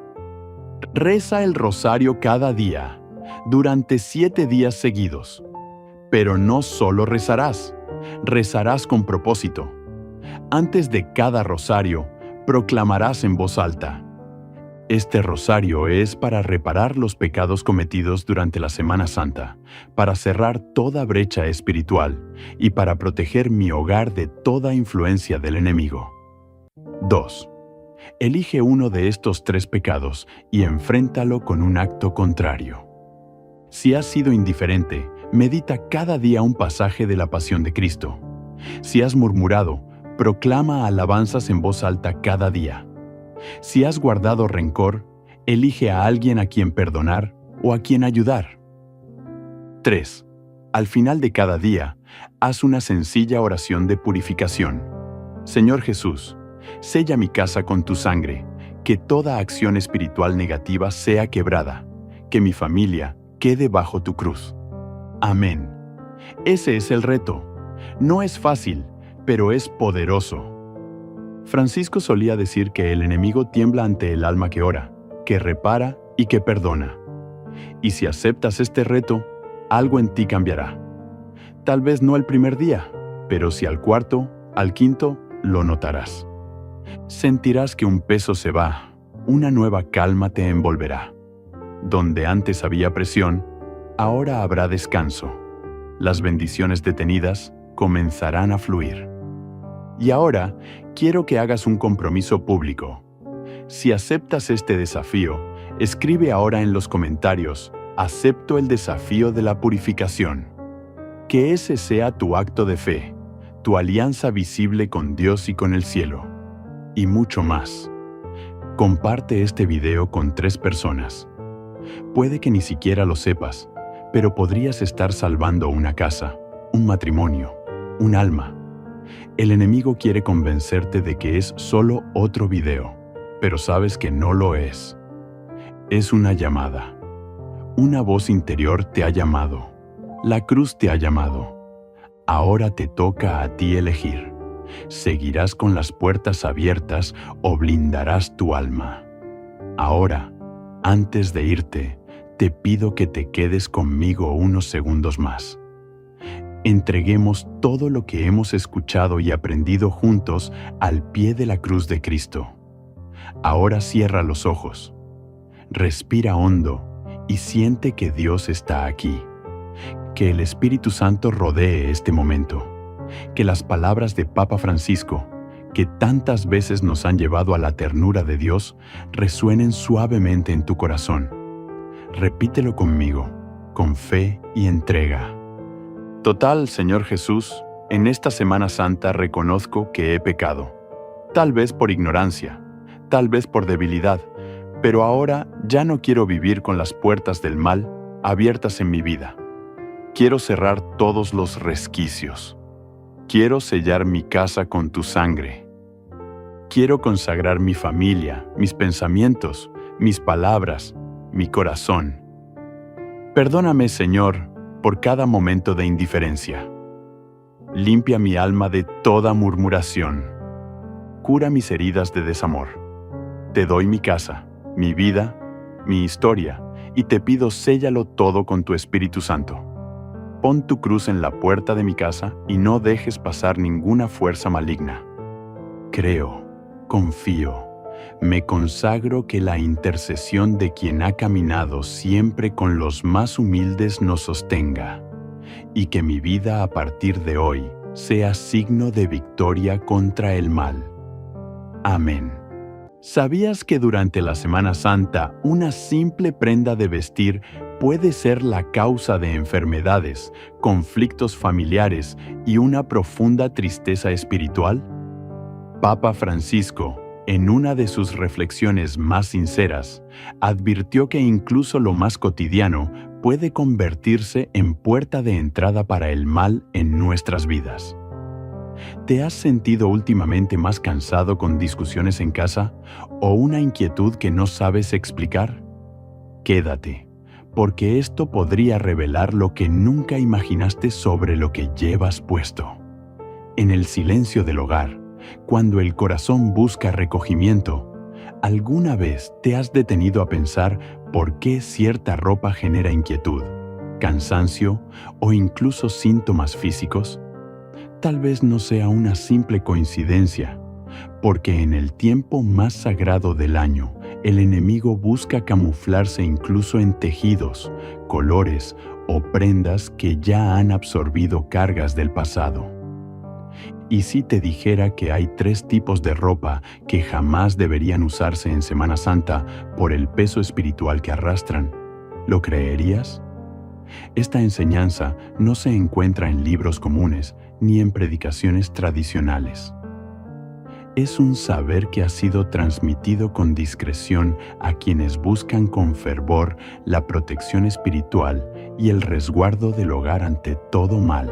Reza el rosario cada día, durante 7 días seguidos. Pero no solo rezarás con propósito. Antes de cada rosario, proclamarás en voz alta: este rosario es para reparar los pecados cometidos durante la Semana Santa, para cerrar toda brecha espiritual y para proteger mi hogar de toda influencia del enemigo. 2. Elige uno de estos 3 pecados y enfréntalo con un acto contrario. Si has sido indiferente, medita cada día un pasaje de la Pasión de Cristo. Si has murmurado, proclama alabanzas en voz alta cada día. Si has guardado rencor, elige a alguien a quien perdonar o a quien ayudar. 3. Al final de cada día, haz una sencilla oración de purificación. Señor Jesús, sella mi casa con tu sangre, que toda acción espiritual negativa sea quebrada, que mi familia quede bajo tu cruz. Amén. Ese es el reto. No es fácil, pero es poderoso. Francisco solía decir que el enemigo tiembla ante el alma que ora, que repara y que perdona. Y si aceptas este reto, algo en ti cambiará. Tal vez no el primer día, pero si al cuarto, al quinto, lo notarás. Sentirás que un peso se va, una nueva calma te envolverá. Donde antes había presión, ahora habrá descanso. Las bendiciones detenidas comenzarán a fluir. Y ahora, quiero que hagas un compromiso público. Si aceptas este desafío, escribe ahora en los comentarios: acepto el desafío de la purificación. Que ese sea tu acto de fe, tu alianza visible con Dios y con el cielo. Y mucho más. Comparte este video con 3 personas. Puede que ni siquiera lo sepas, pero podrías estar salvando una casa, un matrimonio, un alma. El enemigo quiere convencerte de que es solo otro video, pero sabes que no lo es. Es una llamada. Una voz interior te ha llamado. La cruz te ha llamado. Ahora te toca a ti elegir. ¿Seguirás con las puertas abiertas o blindarás tu alma? Ahora, antes de irte, te pido que te quedes conmigo unos segundos más. Entreguemos todo lo que hemos escuchado y aprendido juntos al pie de la cruz de Cristo. Ahora cierra los ojos. Respira hondo y siente que Dios está aquí. Que el Espíritu Santo rodee este momento. Que las palabras de Papa Francisco, que tantas veces nos han llevado a la ternura de Dios, resuenen suavemente en tu corazón. Repítelo conmigo, con fe y entrega. Total, Señor Jesús, en esta Semana Santa reconozco que he pecado. Tal vez por ignorancia, tal vez por debilidad, pero ahora ya no quiero vivir con las puertas del mal abiertas en mi vida. Quiero cerrar todos los resquicios. Quiero sellar mi casa con tu sangre. Quiero consagrar mi familia, mis pensamientos, mis palabras, mi corazón. Perdóname, Señor, por cada momento de indiferencia. Limpia mi alma de toda murmuración. Cura mis heridas de desamor. Te doy mi casa, mi vida, mi historia, y te pido séllalo todo con tu Espíritu Santo. Pon tu cruz en la puerta de mi casa y no dejes pasar ninguna fuerza maligna. Creo, confío, me consagro que la intercesión de quien ha caminado siempre con los más humildes nos sostenga, y que mi vida a partir de hoy sea signo de victoria contra el mal. Amén. ¿Sabías que durante la Semana Santa una simple prenda de vestir puede ser la causa de enfermedades, conflictos familiares y una profunda tristeza espiritual? Papa Francisco, en una de sus reflexiones más sinceras, advirtió que incluso lo más cotidiano puede convertirse en puerta de entrada para el mal en nuestras vidas. ¿Te has sentido últimamente más cansado con discusiones en casa o una inquietud que no sabes explicar? Quédate, porque esto podría revelar lo que nunca imaginaste sobre lo que llevas puesto. En el silencio del hogar, cuando el corazón busca recogimiento, ¿alguna vez te has detenido a pensar por qué cierta ropa genera inquietud, cansancio o incluso síntomas físicos? Tal vez no sea una simple coincidencia, porque en el tiempo más sagrado del año, el enemigo busca camuflarse incluso en tejidos, colores o prendas que ya han absorbido cargas del pasado. ¿Y si te dijera que hay 3 tipos de ropa que jamás deberían usarse en Semana Santa por el peso espiritual que arrastran? ¿Lo creerías? Esta enseñanza no se encuentra en libros comunes ni en predicaciones tradicionales. Es un saber que ha sido transmitido con discreción a quienes buscan con fervor la protección espiritual y el resguardo del hogar ante todo mal.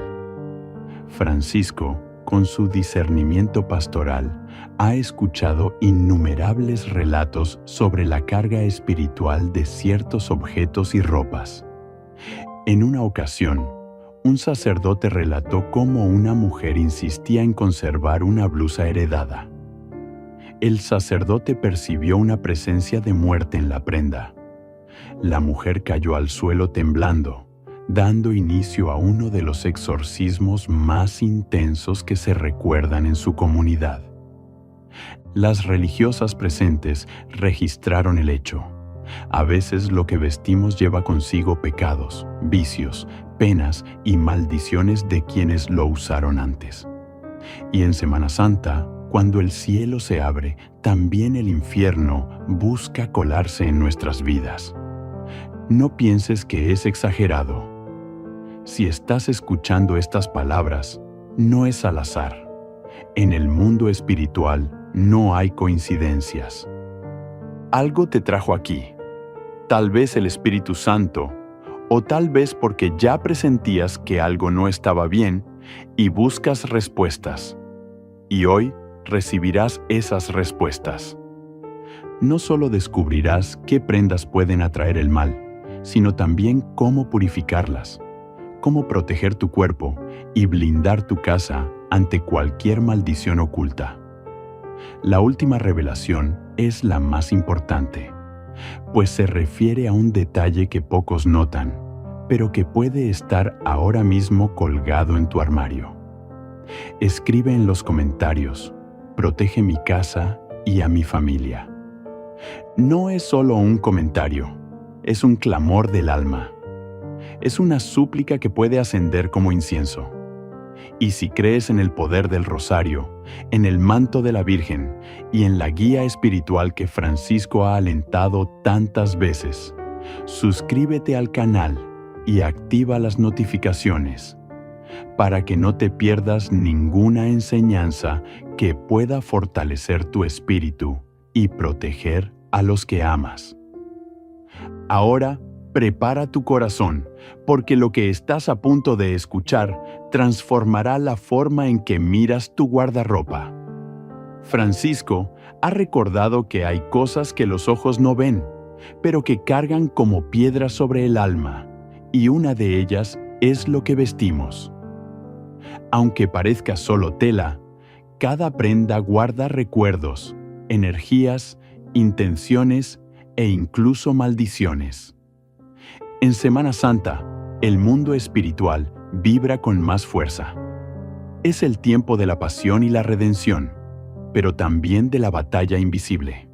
Francisco, con su discernimiento pastoral, ha escuchado innumerables relatos sobre la carga espiritual de ciertos objetos y ropas. En una ocasión, un sacerdote relató cómo una mujer insistía en conservar una blusa heredada. El sacerdote percibió una presencia de muerte en la prenda. La mujer cayó al suelo temblando, dando inicio a uno de los exorcismos más intensos que se recuerdan en su comunidad. Las religiosas presentes registraron el hecho. A veces lo que vestimos lleva consigo pecados, vicios, penas y maldiciones de quienes lo usaron antes. Y en Semana Santa, cuando el cielo se abre, también el infierno busca colarse en nuestras vidas. No pienses que es exagerado. Si estás escuchando estas palabras, no es al azar. En el mundo espiritual no hay coincidencias. Algo te trajo aquí. Tal vez el Espíritu Santo, o tal vez porque ya presentías que algo no estaba bien y buscas respuestas. Y hoy recibirás esas respuestas. No solo descubrirás qué prendas pueden atraer el mal, sino también cómo purificarlas, cómo proteger tu cuerpo y blindar tu casa ante cualquier maldición oculta. La última revelación es la más importante, pues se refiere a un detalle que pocos notan, pero que puede estar ahora mismo colgado en tu armario. Escribe en los comentarios: protege mi casa y a mi familia. No es solo un comentario, es un clamor del alma. Es una súplica que puede ascender como incienso. Y si crees en el poder del rosario, en el manto de la Virgen y en la guía espiritual que Francisco ha alentado tantas veces, suscríbete al canal y activa las notificaciones para que no te pierdas ninguna enseñanza que pueda fortalecer tu espíritu y proteger a los que amas. Ahora, prepara tu corazón, porque lo que estás a punto de escuchar transformará la forma en que miras tu guardarropa. Francisco ha recordado que hay cosas que los ojos no ven, pero que cargan como piedras sobre el alma, y una de ellas es lo que vestimos. Aunque parezca solo tela, cada prenda guarda recuerdos, energías, intenciones e incluso maldiciones. En Semana Santa, el mundo espiritual vibra con más fuerza. Es el tiempo de la pasión y la redención, pero también de la batalla invisible.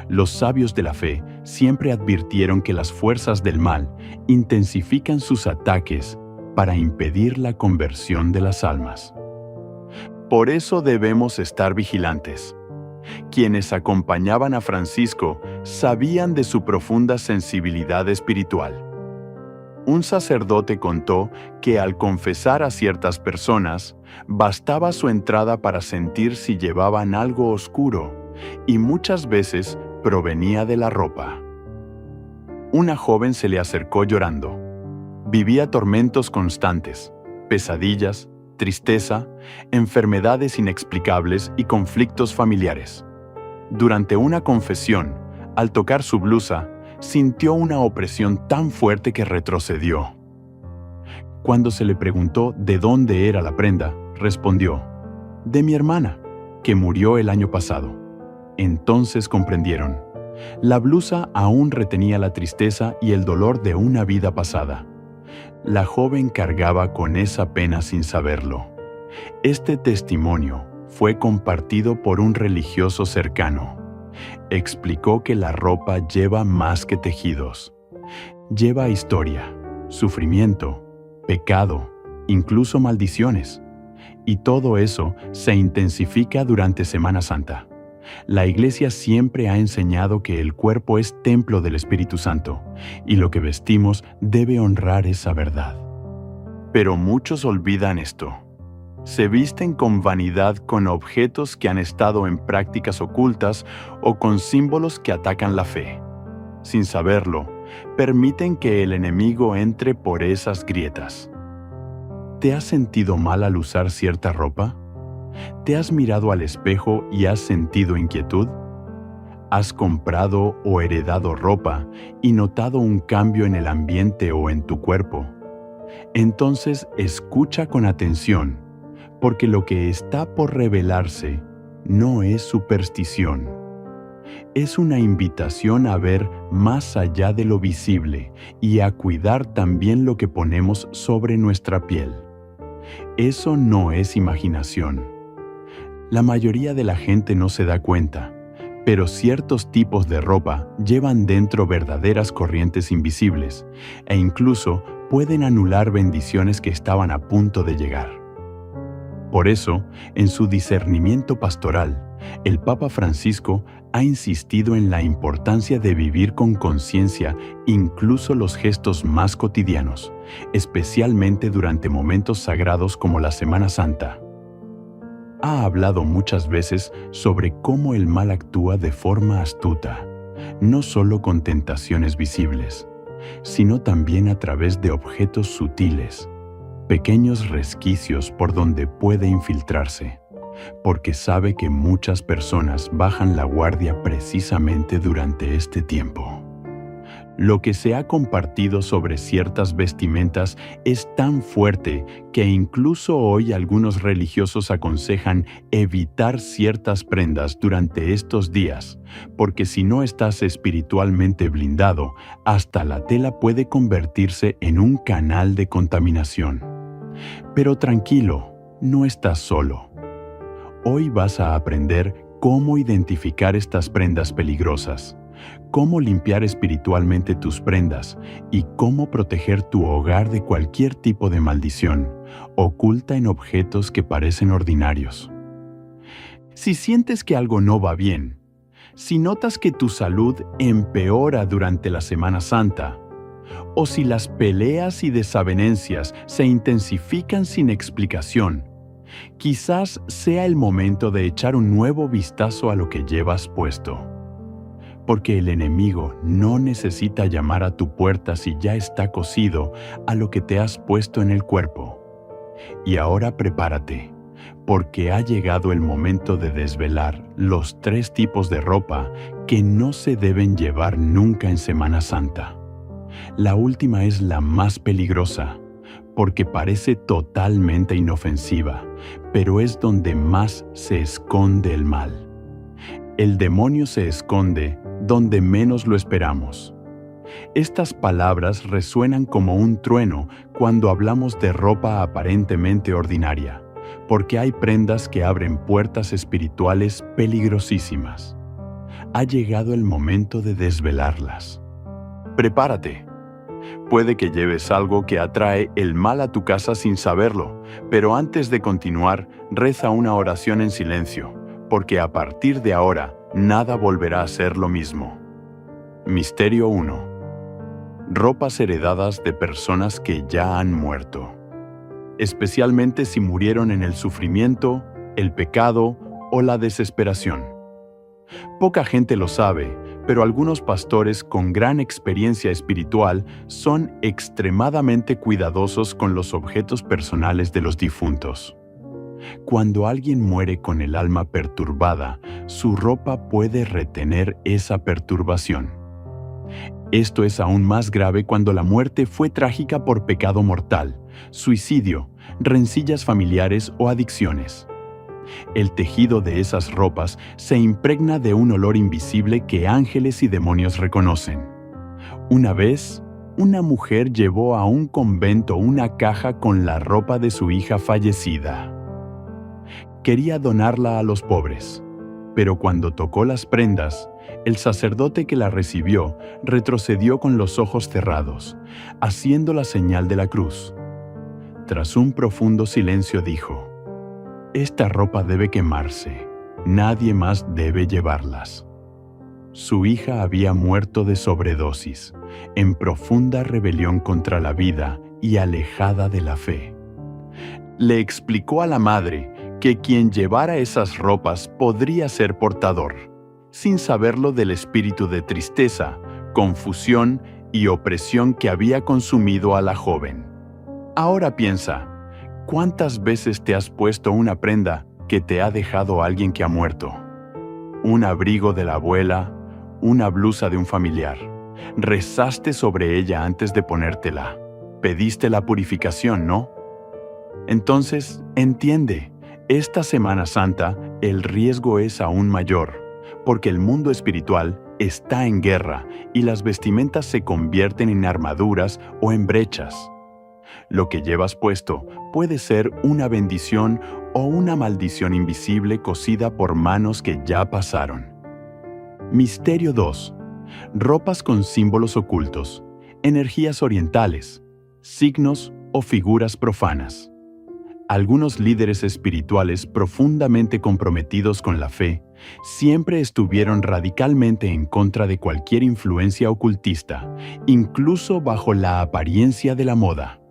Los sabios de la fe siempre advirtieron que las fuerzas del mal intensifican sus ataques para impedir la conversión de las almas. Por eso debemos estar vigilantes. Quienes acompañaban a Francisco sabían de su profunda sensibilidad espiritual. Un sacerdote contó que al confesar a ciertas personas, bastaba su entrada para sentir si llevaban algo oscuro, y muchas veces provenía de la ropa. Una joven se le acercó llorando. Vivía tormentos constantes, pesadillas, tristeza, enfermedades inexplicables y conflictos familiares. Durante una confesión, al tocar su blusa, sintió una opresión tan fuerte que retrocedió. Cuando se le preguntó de dónde era la prenda, respondió: «De mi hermana, que murió el año pasado». Entonces comprendieron. La blusa aún retenía la tristeza y el dolor de una vida pasada. La joven cargaba con esa pena sin saberlo. Este testimonio fue compartido por un religioso cercano. Explicó que la ropa lleva más que tejidos. Lleva historia, sufrimiento, pecado, incluso maldiciones. Y todo eso se intensifica durante Semana Santa. La Iglesia siempre ha enseñado que el cuerpo es templo del Espíritu Santo, y lo que vestimos debe honrar esa verdad. Pero muchos olvidan esto. Se visten con vanidad con objetos que han estado en prácticas ocultas o con símbolos que atacan la fe. Sin saberlo, permiten que el enemigo entre por esas grietas. ¿Te has sentido mal al usar cierta ropa? ¿Te has mirado al espejo y has sentido inquietud? ¿Has comprado o heredado ropa y notado un cambio en el ambiente o en tu cuerpo? Entonces escucha con atención, porque lo que está por revelarse no es superstición. Es una invitación a ver más allá de lo visible y a cuidar también lo que ponemos sobre nuestra piel. Eso no es imaginación. La mayoría de la gente no se da cuenta, pero ciertos tipos de ropa llevan dentro verdaderas corrientes invisibles e incluso pueden anular bendiciones que estaban a punto de llegar. Por eso, en su discernimiento pastoral, el Papa Francisco ha insistido en la importancia de vivir con conciencia incluso los gestos más cotidianos, especialmente durante momentos sagrados como la Semana Santa. Ha hablado muchas veces sobre cómo el mal actúa de forma astuta, no solo con tentaciones visibles, sino también a través de objetos sutiles, pequeños resquicios por donde puede infiltrarse, porque sabe que muchas personas bajan la guardia precisamente durante este tiempo. Lo que se ha compartido sobre ciertas vestimentas es tan fuerte que incluso hoy algunos religiosos aconsejan evitar ciertas prendas durante estos días, porque si no estás espiritualmente blindado, hasta la tela puede convertirse en un canal de contaminación. Pero tranquilo, no estás solo. Hoy vas a aprender cómo identificar estas prendas peligrosas, cómo limpiar espiritualmente tus prendas y cómo proteger tu hogar de cualquier tipo de maldición oculta en objetos que parecen ordinarios. Si sientes que algo no va bien, si notas que tu salud empeora durante la Semana Santa, o si las peleas y desavenencias se intensifican sin explicación, quizás sea el momento de echar un nuevo vistazo a lo que llevas puesto. Porque el enemigo no necesita llamar a tu puerta si ya está cosido a lo que te has puesto en el cuerpo. Y ahora prepárate, porque ha llegado el momento de desvelar los 3 tipos de ropa que no se deben llevar nunca en Semana Santa. La última es la más peligrosa, porque parece totalmente inofensiva, pero es donde más se esconde el mal. El demonio se esconde donde menos lo esperamos. Estas palabras resuenan como un trueno cuando hablamos de ropa aparentemente ordinaria, porque hay prendas que abren puertas espirituales peligrosísimas. Ha llegado el momento de desvelarlas. Prepárate. Puede que lleves algo que atrae el mal a tu casa sin saberlo, pero antes de continuar, reza una oración en silencio, porque a partir de ahora, nada volverá a ser lo mismo. Misterio 1. ropas heredadas de personas que ya han muerto, especialmente si murieron en el sufrimiento, el pecado o la desesperación. Poca gente lo sabe, pero algunos pastores con gran experiencia espiritual son extremadamente cuidadosos con los objetos personales de los difuntos. Cuando alguien muere con el alma perturbada, su ropa puede retener esa perturbación. Esto es aún más grave cuando la muerte fue trágica por pecado mortal, suicidio, rencillas familiares o adicciones. El tejido de esas ropas se impregna de un olor invisible que ángeles y demonios reconocen. Una vez, una mujer llevó a un convento una caja con la ropa de su hija fallecida. Quería donarla a los pobres, pero cuando tocó las prendas, el sacerdote que la recibió retrocedió con los ojos cerrados, haciendo la señal de la cruz. Tras un profundo silencio dijo: «Esta ropa debe quemarse, nadie más debe llevarlas». Su hija había muerto de sobredosis, en profunda rebelión contra la vida y alejada de la fe. Le explicó a la madre que quien llevara esas ropas podría ser portador, sin saberlo, del espíritu de tristeza, confusión y opresión que había consumido a la joven. Ahora piensa, ¿cuántas veces te has puesto una prenda que te ha dejado alguien que ha muerto? Un abrigo de la abuela, una blusa de un familiar. Rezaste sobre ella antes de ponértela. Pediste la purificación, ¿no? Entonces, entiende, esta Semana Santa el riesgo es aún mayor, porque el mundo espiritual está en guerra y las vestimentas se convierten en armaduras o en brechas. Lo que llevas puesto puede ser una bendición o una maldición invisible cosida por manos que ya pasaron. Misterio 2. Ropas con símbolos ocultos, energías orientales, signos o figuras profanas. Algunos líderes espirituales profundamente comprometidos con la fe siempre estuvieron radicalmente en contra de cualquier influencia ocultista, incluso bajo la apariencia de la moda.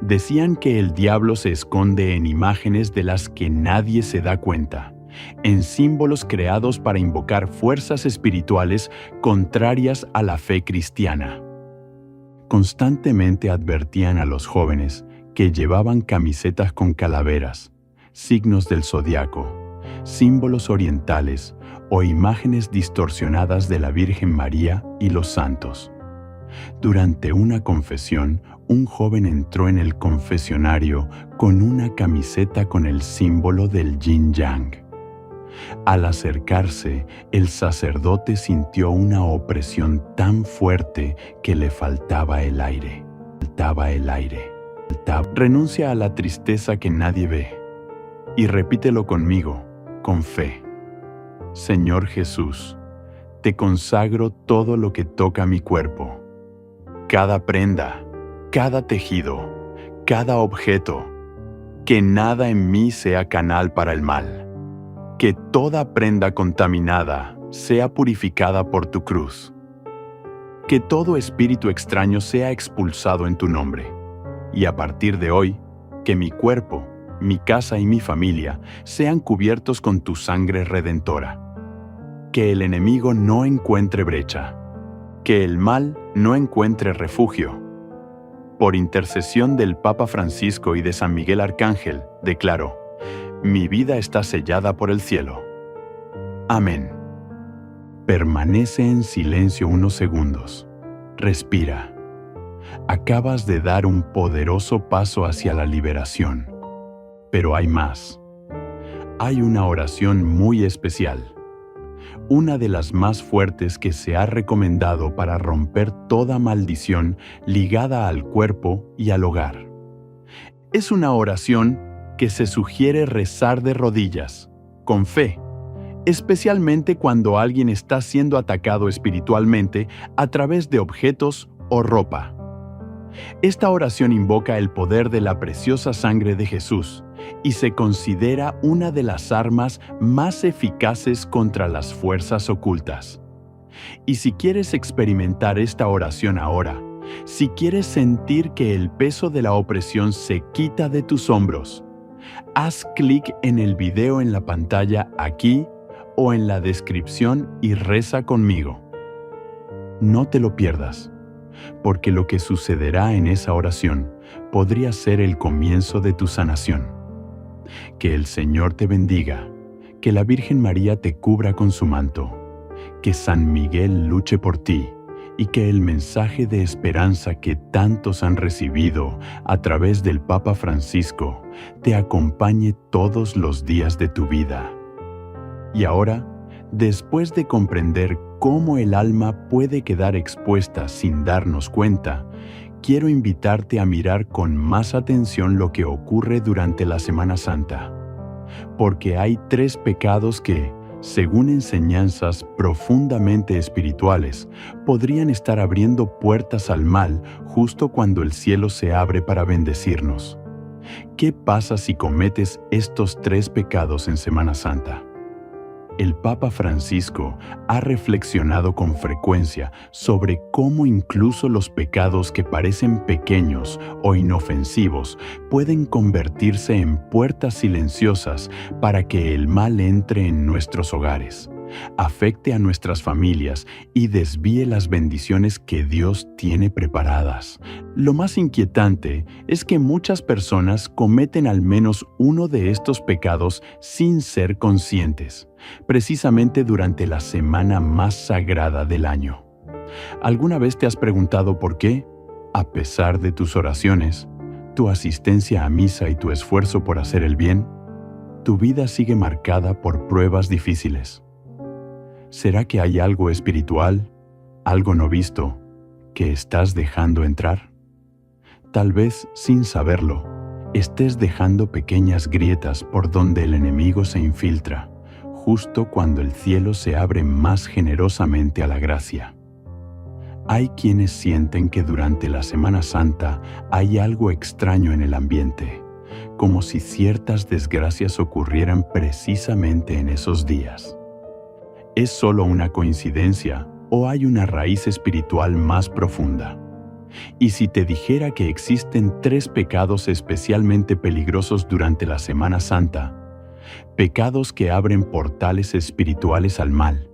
Decían que el diablo se esconde en imágenes de las que nadie se da cuenta, en símbolos creados para invocar fuerzas espirituales contrarias a la fe cristiana. Constantemente advertían a los jóvenes que llevaban camisetas con calaveras, signos del zodiaco, símbolos orientales o imágenes distorsionadas de la Virgen María y los santos. Durante una confesión, un joven entró en el confesionario con una camiseta con el símbolo del yin-yang. Al acercarse, el sacerdote sintió una opresión tan fuerte que le faltaba el aire. Renuncia a la tristeza que nadie ve y repítelo conmigo, con fe. Señor Jesús, te consagro todo lo que toca mi cuerpo. Cada prenda, cada tejido, cada objeto, que nada en mí sea canal para el mal. Que toda prenda contaminada sea purificada por tu cruz. Que todo espíritu extraño sea expulsado en tu nombre. Y a partir de hoy, que mi cuerpo, mi casa y mi familia sean cubiertos con tu sangre redentora. Que el enemigo no encuentre brecha. Que el mal no encuentre refugio. Por intercesión del Papa Francisco y de San Miguel Arcángel, declaro: mi vida está sellada por el cielo. Amén. Permanece en silencio unos segundos. Respira. Acabas de dar un poderoso paso hacia la liberación. Pero hay más. Hay una oración muy especial. Una de las más fuertes que se ha recomendado para romper toda maldición ligada al cuerpo y al hogar. Es una oración que se sugiere rezar de rodillas, con fe, especialmente cuando alguien está siendo atacado espiritualmente a través de objetos o ropa. Esta oración invoca el poder de la preciosa sangre de Jesús y se considera una de las armas más eficaces contra las fuerzas ocultas. Y si quieres experimentar esta oración ahora, Si quieres sentir que el peso de la opresión se quita de tus hombros, haz clic en el video en la pantalla aquí o en la descripción y reza conmigo. No te lo pierdas, porque lo que sucederá en esa oración podría ser el comienzo de tu sanación. Que el Señor te bendiga, que la Virgen María te cubra con su manto, que San Miguel luche por ti y que el mensaje de esperanza que tantos han recibido a través del Papa Francisco te acompañe todos los días de tu vida. Y ahora, después de comprender cómo el alma puede quedar expuesta sin darnos cuenta, quiero invitarte a mirar con más atención lo que ocurre durante la Semana Santa. Porque hay 3 pecados que, según enseñanzas profundamente espirituales, podrían estar abriendo puertas al mal justo cuando el cielo se abre para bendecirnos. ¿Qué pasa si cometes estos 3 pecados en Semana Santa? El Papa Francisco ha reflexionado con frecuencia sobre cómo incluso los pecados que parecen pequeños o inofensivos pueden convertirse en puertas silenciosas para que el mal entre en nuestros hogares, afecte a nuestras familias y desvíe las bendiciones que Dios tiene preparadas. Lo más inquietante es que muchas personas cometen al menos uno de estos pecados sin ser conscientes, precisamente durante la semana más sagrada del año. ¿Alguna vez te has preguntado por qué, a pesar de tus oraciones, tu asistencia a misa y tu esfuerzo por hacer el bien, tu vida sigue marcada por pruebas difíciles? ¿Será que hay algo espiritual, algo no visto, que estás dejando entrar? Tal vez, sin saberlo, estés dejando pequeñas grietas por donde el enemigo se infiltra, justo cuando el cielo se abre más generosamente a la gracia. Hay quienes sienten que durante la Semana Santa hay algo extraño en el ambiente, como si ciertas desgracias ocurrieran precisamente en esos días. ¿Es solo una coincidencia o hay una raíz espiritual más profunda? Y si te dijera que existen 3 pecados especialmente peligrosos durante la Semana Santa, pecados que abren portales espirituales al mal,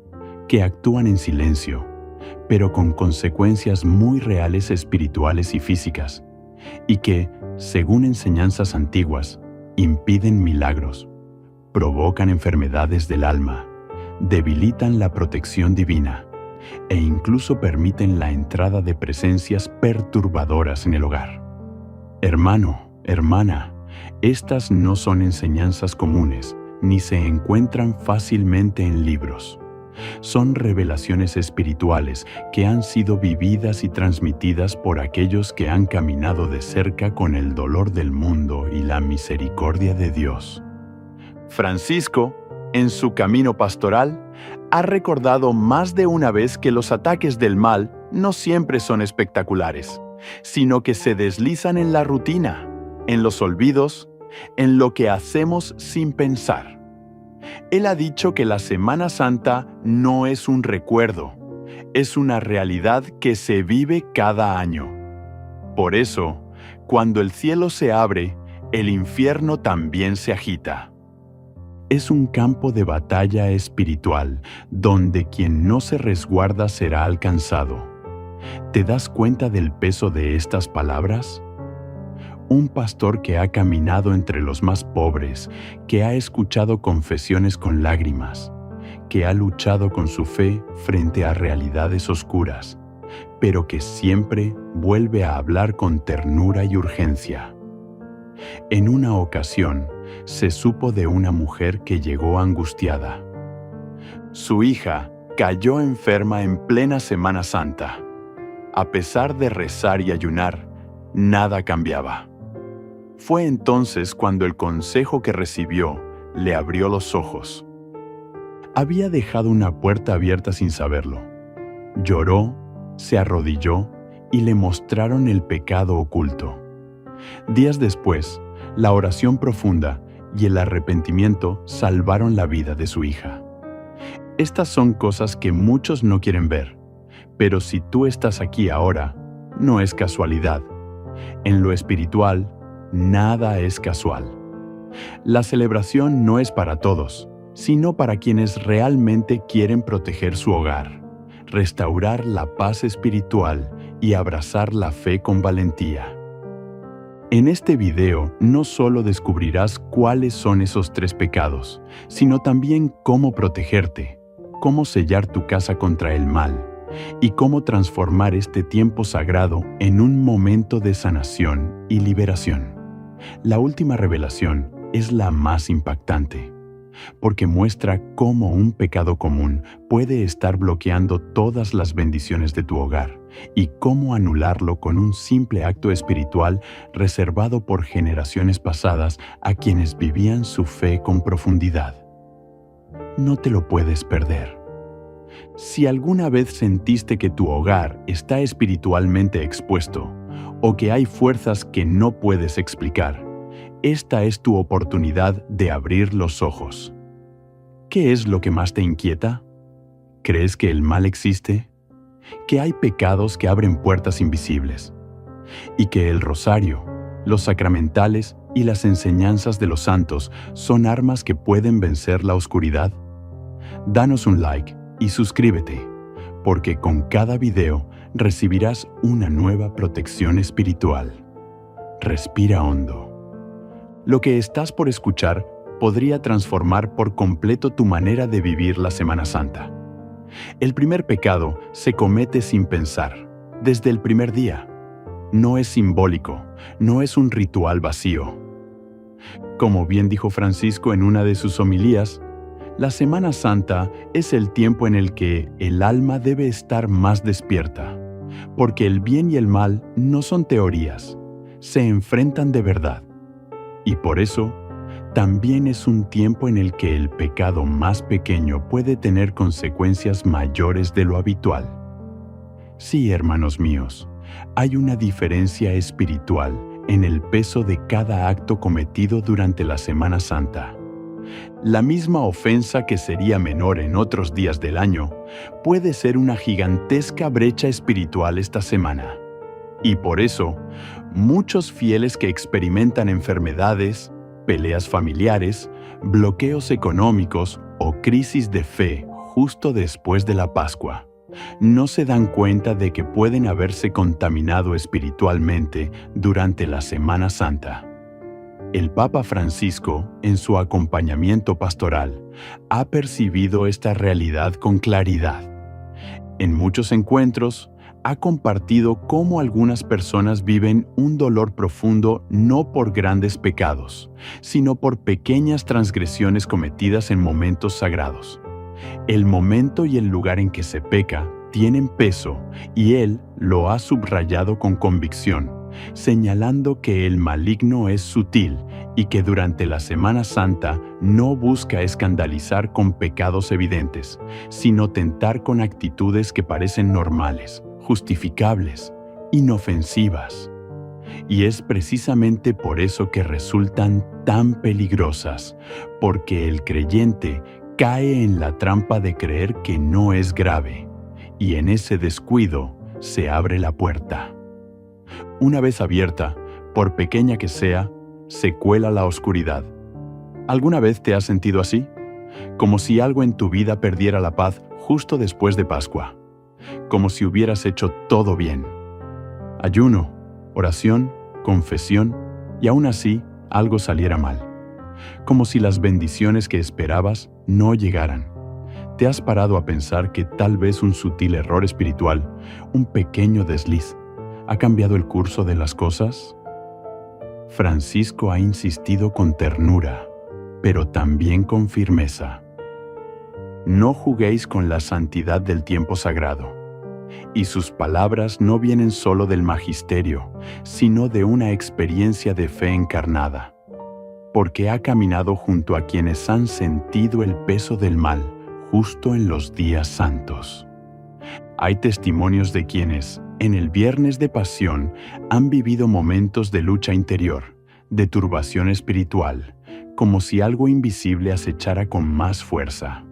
que actúan en silencio, pero con consecuencias muy reales espirituales y físicas, y que, según enseñanzas antiguas, impiden milagros, provocan enfermedades del alma, debilitan la protección divina e incluso permiten la entrada de presencias perturbadoras en el hogar? Hermano, hermana, estas no son enseñanzas comunes ni se encuentran fácilmente en libros. Son revelaciones espirituales que han sido vividas y transmitidas por aquellos que han caminado de cerca con el dolor del mundo y la misericordia de Dios. Francisco, en su camino pastoral, ha recordado más de una vez que los ataques del mal no siempre son espectaculares, sino que se deslizan en la rutina, en los olvidos, en lo que hacemos sin pensar. Él ha dicho que la Semana Santa no es un recuerdo, es una realidad que se vive cada año. Por eso, cuando el cielo se abre, el infierno también se agita. Es un campo de batalla espiritual, donde quien no se resguarda será alcanzado. ¿Te das cuenta del peso de estas palabras? Un pastor que ha caminado entre los más pobres, que ha escuchado confesiones con lágrimas, que ha luchado con su fe frente a realidades oscuras, pero que siempre vuelve a hablar con ternura y urgencia. En una ocasión, se supo de una mujer que llegó angustiada. Su hija cayó enferma en plena Semana Santa. A pesar de rezar y ayunar, nada cambiaba. Fue entonces cuando el consejo que recibió le abrió los ojos. Había dejado una puerta abierta sin saberlo. Lloró, se arrodilló y le mostraron el pecado oculto. Días después, la oración profunda y el arrepentimiento salvaron la vida de su hija. Estas son cosas que muchos no quieren ver, pero si tú estás aquí ahora, no es casualidad. En lo espiritual, nada es casual. La celebración no es para todos, sino para quienes realmente quieren proteger su hogar, restaurar la paz espiritual y abrazar la fe con valentía. En este video no solo descubrirás cuáles son esos 3 pecados, sino también cómo protegerte, cómo sellar tu casa contra el mal y cómo transformar este tiempo sagrado en un momento de sanación y liberación. La última revelación es la más impactante, porque muestra cómo un pecado común puede estar bloqueando todas las bendiciones de tu hogar y cómo anularlo con un simple acto espiritual reservado por generaciones pasadas a quienes vivían su fe con profundidad. No te lo puedes perder. Si alguna vez sentiste que tu hogar está espiritualmente expuesto o que hay fuerzas que no puedes explicar, esta es tu oportunidad de abrir los ojos. ¿Qué es lo que más te inquieta? ¿Crees que el mal existe? ¿Que hay pecados que abren puertas invisibles? ¿Y que el rosario, los sacramentales y las enseñanzas de los santos son armas que pueden vencer la oscuridad? Danos un like y suscríbete, porque con cada video recibirás una nueva protección espiritual. Respira hondo. Lo que estás por escuchar podría transformar por completo tu manera de vivir la Semana Santa. El primer pecado se comete sin pensar, desde el primer día. No es simbólico, no es un ritual vacío. Como bien dijo Francisco en una de sus homilías, la Semana Santa es el tiempo en el que el alma debe estar más despierta, porque el bien y el mal no son teorías, se enfrentan de verdad. Y por eso, también es un tiempo en el que el pecado más pequeño puede tener consecuencias mayores de lo habitual. Sí, hermanos míos, hay una diferencia espiritual en el peso de cada acto cometido durante la Semana Santa. La misma ofensa que sería menor en otros días del año puede ser una gigantesca brecha espiritual esta semana. Y por eso, muchos fieles que experimentan enfermedades, peleas familiares, bloqueos económicos o crisis de fe justo después de la Pascua, no se dan cuenta de que pueden haberse contaminado espiritualmente durante la Semana Santa. El Papa Francisco, en su acompañamiento pastoral, ha percibido esta realidad con claridad. En muchos encuentros, ha compartido cómo algunas personas viven un dolor profundo no por grandes pecados, sino por pequeñas transgresiones cometidas en momentos sagrados. El momento y el lugar en que se peca tienen peso y él lo ha subrayado con convicción, señalando que el maligno es sutil y que durante la Semana Santa no busca escandalizar con pecados evidentes, sino tentar con actitudes que parecen normales, justificables, inofensivas. Y es precisamente por eso que resultan tan peligrosas, porque el creyente cae en la trampa de creer que no es grave, y en ese descuido se abre la puerta. Una vez abierta, por pequeña que sea, se cuela la oscuridad. ¿Alguna vez te has sentido así? Como si algo en tu vida perdiera la paz justo después de Pascua. Como si hubieras hecho todo bien. Ayuno, oración, confesión, y aún así algo saliera mal. Como si las bendiciones que esperabas no llegaran. ¿Te has parado a pensar que tal vez un sutil error espiritual, un pequeño desliz, ha cambiado el curso de las cosas? Francisco ha insistido con ternura, pero también con firmeza. No juguéis con la santidad del tiempo sagrado. Y sus palabras no vienen solo del magisterio, sino de una experiencia de fe encarnada, porque ha caminado junto a quienes han sentido el peso del mal justo en los días santos. Hay testimonios de quienes, en el Viernes de Pasión, han vivido momentos de lucha interior, de turbación espiritual, como si algo invisible acechara con más fuerza.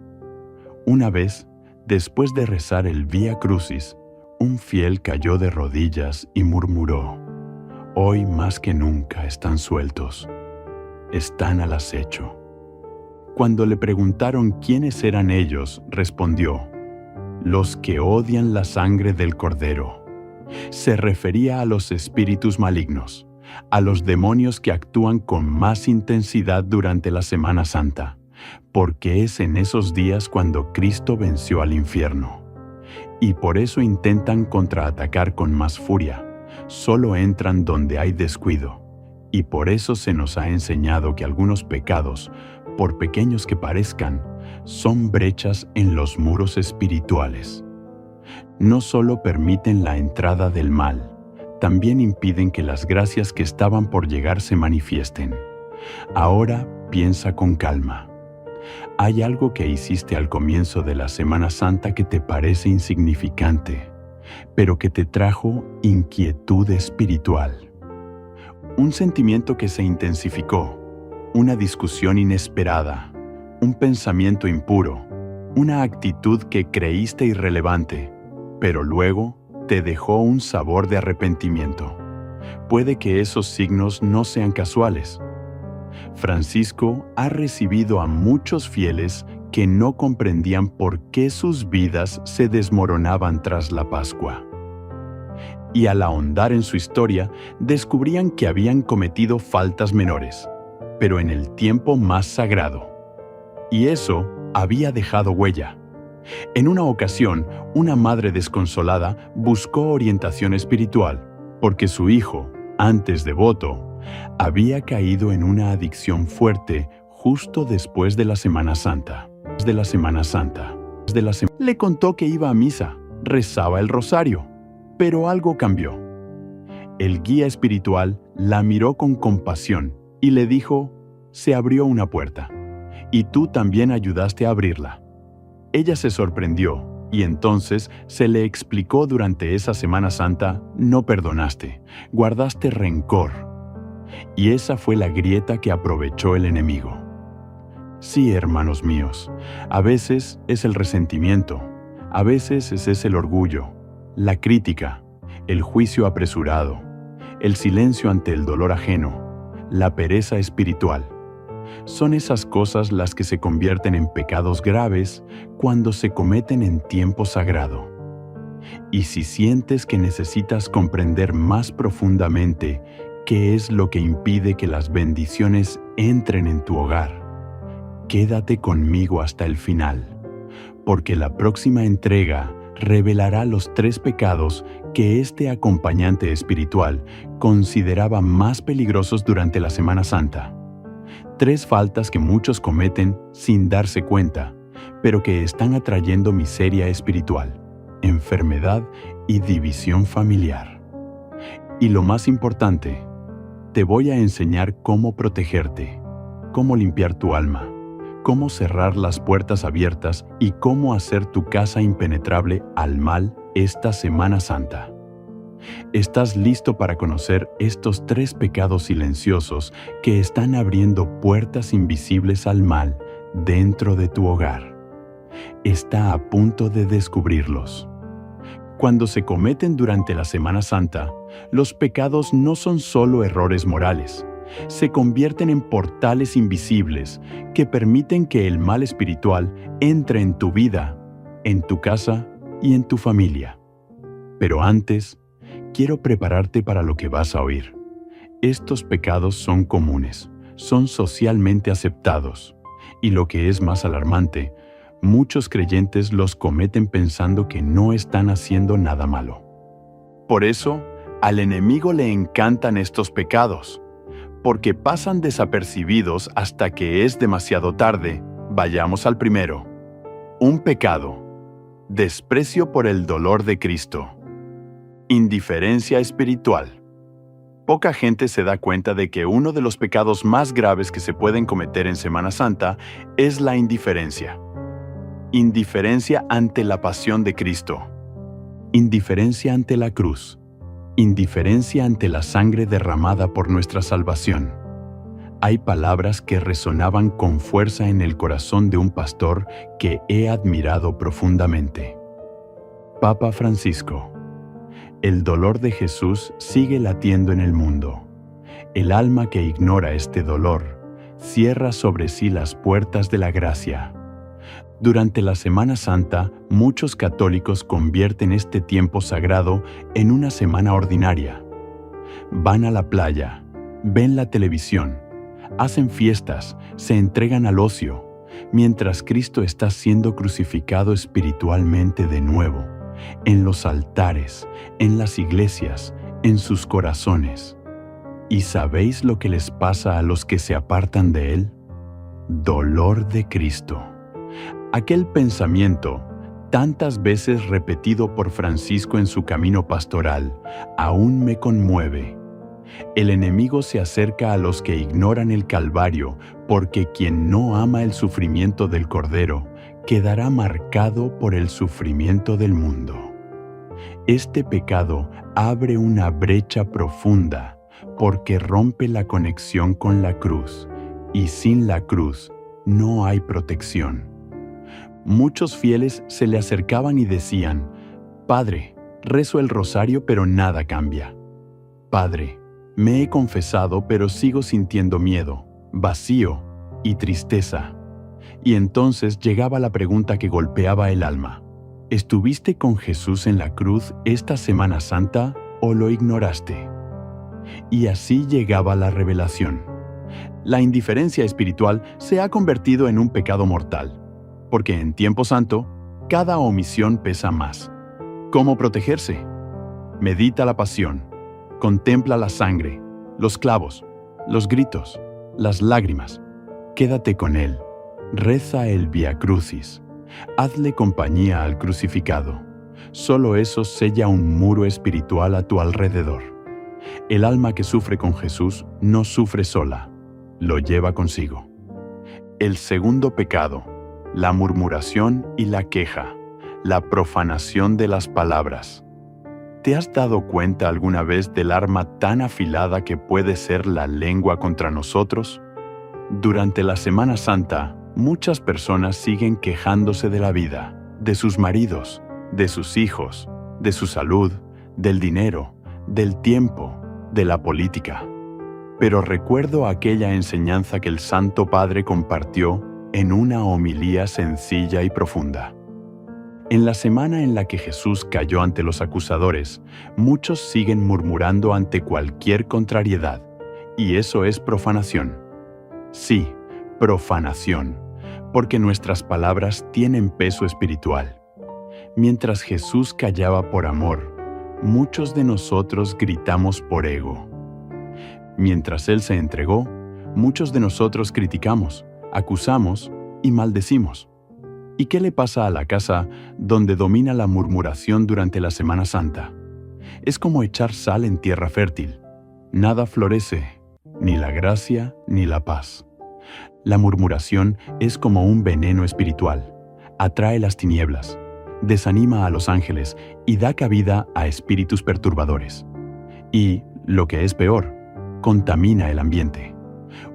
Una vez, después de rezar el Vía Crucis, Un fiel cayó de rodillas y murmuró: «Hoy más que nunca están sueltos, están al acecho». Cuando le preguntaron quiénes eran ellos, respondió: «Los que odian la sangre del Cordero». Se refería a los espíritus malignos, a los demonios que actúan con más intensidad durante la Semana Santa, porque es en esos días cuando Cristo venció al infierno. Y por eso intentan contraatacar con más furia. Solo entran donde hay descuido. Y por eso se nos ha enseñado que algunos pecados, por pequeños que parezcan, son brechas en los muros espirituales. No solo permiten la entrada del mal, también impiden que las gracias que estaban por llegar se manifiesten. Ahora piensa con calma. ¿Hay algo que hiciste al comienzo de la Semana Santa que te parece insignificante, pero que te trajo inquietud espiritual? Un sentimiento que se intensificó, una discusión inesperada, un pensamiento impuro, una actitud que creíste irrelevante, pero luego te dejó un sabor de arrepentimiento. Puede que esos signos no sean casuales. Francisco ha recibido a muchos fieles que no comprendían por qué sus vidas se desmoronaban tras la Pascua. Y al ahondar en su historia, descubrían que habían cometido faltas menores, pero en el tiempo más sagrado. Y eso había dejado huella. En una ocasión, una madre desconsolada buscó orientación espiritual, porque su hijo, antes devoto, había caído en una adicción fuerte justo después de la Semana Santa. Le contó que iba a misa, rezaba el rosario, pero algo cambió. El guía espiritual la miró con compasión y le dijo: «Se abrió una puerta, y tú también ayudaste a abrirla». Ella se sorprendió y entonces se le explicó: durante esa Semana Santa no perdonaste, guardaste rencor. Y esa fue la grieta que aprovechó el enemigo. Sí, hermanos míos, a veces es el resentimiento, a veces es el orgullo, la crítica, el juicio apresurado, el silencio ante el dolor ajeno, la pereza espiritual. Son esas cosas las que se convierten en pecados graves cuando se cometen en tiempo sagrado. Y si sientes que necesitas comprender más profundamente qué es lo que impide que las bendiciones entren en tu hogar, quédate conmigo hasta el final, porque la próxima entrega revelará los 3 pecados que este acompañante espiritual consideraba más peligrosos durante la Semana Santa. 3 faltas que muchos cometen sin darse cuenta, pero que están atrayendo miseria espiritual, enfermedad y división familiar. Y lo más importante, te voy a enseñar cómo protegerte, cómo limpiar tu alma, cómo cerrar las puertas abiertas y cómo hacer tu casa impenetrable al mal esta Semana Santa. ¿Estás listo para conocer estos 3 pecados silenciosos que están abriendo puertas invisibles al mal dentro de tu hogar? Está a punto de descubrirlos. Cuando se cometen durante la Semana Santa, los pecados no son solo errores morales, se convierten en portales invisibles que permiten que el mal espiritual entre en tu vida, en tu casa y en tu familia. Pero antes, quiero prepararte para lo que vas a oír. Estos pecados son comunes, son socialmente aceptados, y lo que es más alarmante, muchos creyentes los cometen pensando que no están haciendo nada malo. Por eso, al enemigo le encantan estos pecados, porque pasan desapercibidos hasta que es demasiado tarde. Vayamos al primero. Un pecado: desprecio por el dolor de Cristo. Indiferencia espiritual. Poca gente se da cuenta de que uno de los pecados más graves que se pueden cometer en Semana Santa es la indiferencia. Indiferencia ante la pasión de Cristo. Indiferencia ante la cruz. Indiferencia ante la sangre derramada por nuestra salvación. Hay palabras que resonaban con fuerza en el corazón de un pastor que he admirado profundamente. Papa Francisco, El dolor de Jesús sigue latiendo en el mundo. El alma que ignora este dolor cierra sobre sí las puertas de la gracia. Durante la Semana Santa, muchos católicos convierten este tiempo sagrado en una semana ordinaria. Van a la playa, ven la televisión, hacen fiestas, se entregan al ocio, mientras Cristo está siendo crucificado espiritualmente de nuevo, en los altares, en las iglesias, en sus corazones. ¿Y sabéis lo que les pasa a los que se apartan de Él? Dolor de Cristo. Aquel pensamiento, tantas veces repetido por Francisco en su camino pastoral, aún me conmueve. El enemigo se acerca a los que ignoran el Calvario, porque quien no ama el sufrimiento del Cordero quedará marcado por el sufrimiento del mundo. Este pecado abre una brecha profunda, porque rompe la conexión con la cruz, y sin la cruz no hay protección. Muchos fieles se le acercaban y decían: «Padre, rezo el rosario pero nada cambia. Padre, me he confesado pero sigo sintiendo miedo, vacío y tristeza». Y entonces llegaba la pregunta que golpeaba el alma: ¿estuviste con Jesús en la cruz esta Semana Santa o lo ignoraste? Y así llegaba la revelación. La indiferencia espiritual se ha convertido en un pecado mortal, porque en tiempo santo, cada omisión pesa más. ¿Cómo protegerse? Medita la pasión, contempla la sangre, los clavos, los gritos, las lágrimas. Quédate con Él, reza el Vía Crucis, hazle compañía al crucificado. Solo eso sella un muro espiritual a tu alrededor. El alma que sufre con Jesús no sufre sola, lo lleva consigo. El segundo pecado, la murmuración y la queja, la profanación de las palabras. ¿Te has dado cuenta alguna vez del arma tan afilada que puede ser la lengua contra nosotros? Durante la Semana Santa, muchas personas siguen quejándose de la vida, de sus maridos, de sus hijos, de su salud, del dinero, del tiempo, de la política. Pero recuerdo aquella enseñanza que el Santo Padre compartió en una homilía sencilla y profunda. En la semana en la que Jesús cayó ante los acusadores, muchos siguen murmurando ante cualquier contrariedad, y eso es profanación. Sí, profanación, porque nuestras palabras tienen peso espiritual. Mientras Jesús callaba por amor, muchos de nosotros gritamos por ego. Mientras Él se entregó, muchos de nosotros criticamos, acusamos y maldecimos. ¿Y qué le pasa a la casa donde domina la murmuración durante la Semana Santa? Es como echar sal en tierra fértil. Nada florece, ni la gracia ni la paz. La murmuración es como un veneno espiritual. Atrae las tinieblas, desanima a los ángeles y da cabida a espíritus perturbadores. Y, lo que es peor, contamina el ambiente.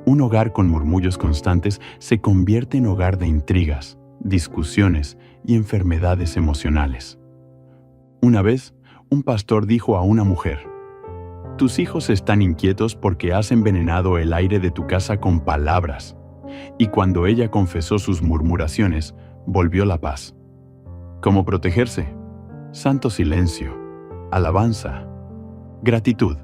Un hogar con murmullos constantes se convierte en hogar de intrigas, discusiones y enfermedades emocionales. Una vez, un pastor dijo a una mujer: «Tus hijos están inquietos porque has envenenado el aire de tu casa con palabras». Y cuando ella confesó sus murmuraciones, volvió la paz. ¿Cómo protegerse? Santo silencio, alabanza, gratitud.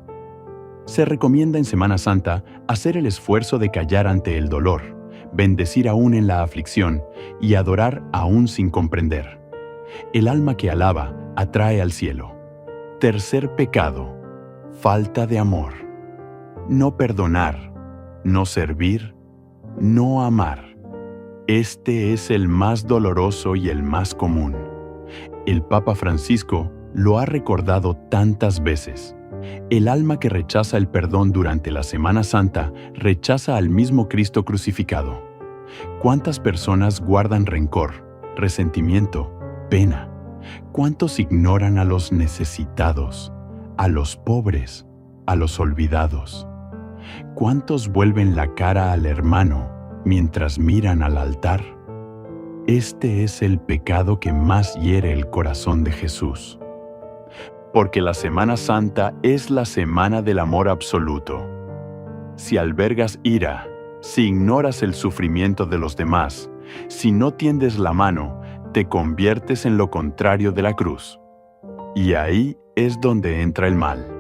Se recomienda en Semana Santa hacer el esfuerzo de callar ante el dolor, bendecir aún en la aflicción y adorar aún sin comprender. El alma que alaba atrae al cielo. Tercer pecado, falta de amor. No perdonar, no servir, no amar. Este es el más doloroso y el más común. El Papa Francisco lo ha recordado tantas veces. El alma que rechaza el perdón durante la Semana Santa rechaza al mismo Cristo crucificado. ¿Cuántas personas guardan rencor, resentimiento, pena? ¿Cuántos ignoran a los necesitados, a los pobres, a los olvidados? ¿Cuántos vuelven la cara al hermano mientras miran al altar? Este es el pecado que más hiere el corazón de Jesús. porque la Semana Santa es la semana del amor absoluto. Si albergas ira, si ignoras el sufrimiento de los demás, si no tiendes la mano, te conviertes en lo contrario de la cruz. Y ahí es donde entra el mal.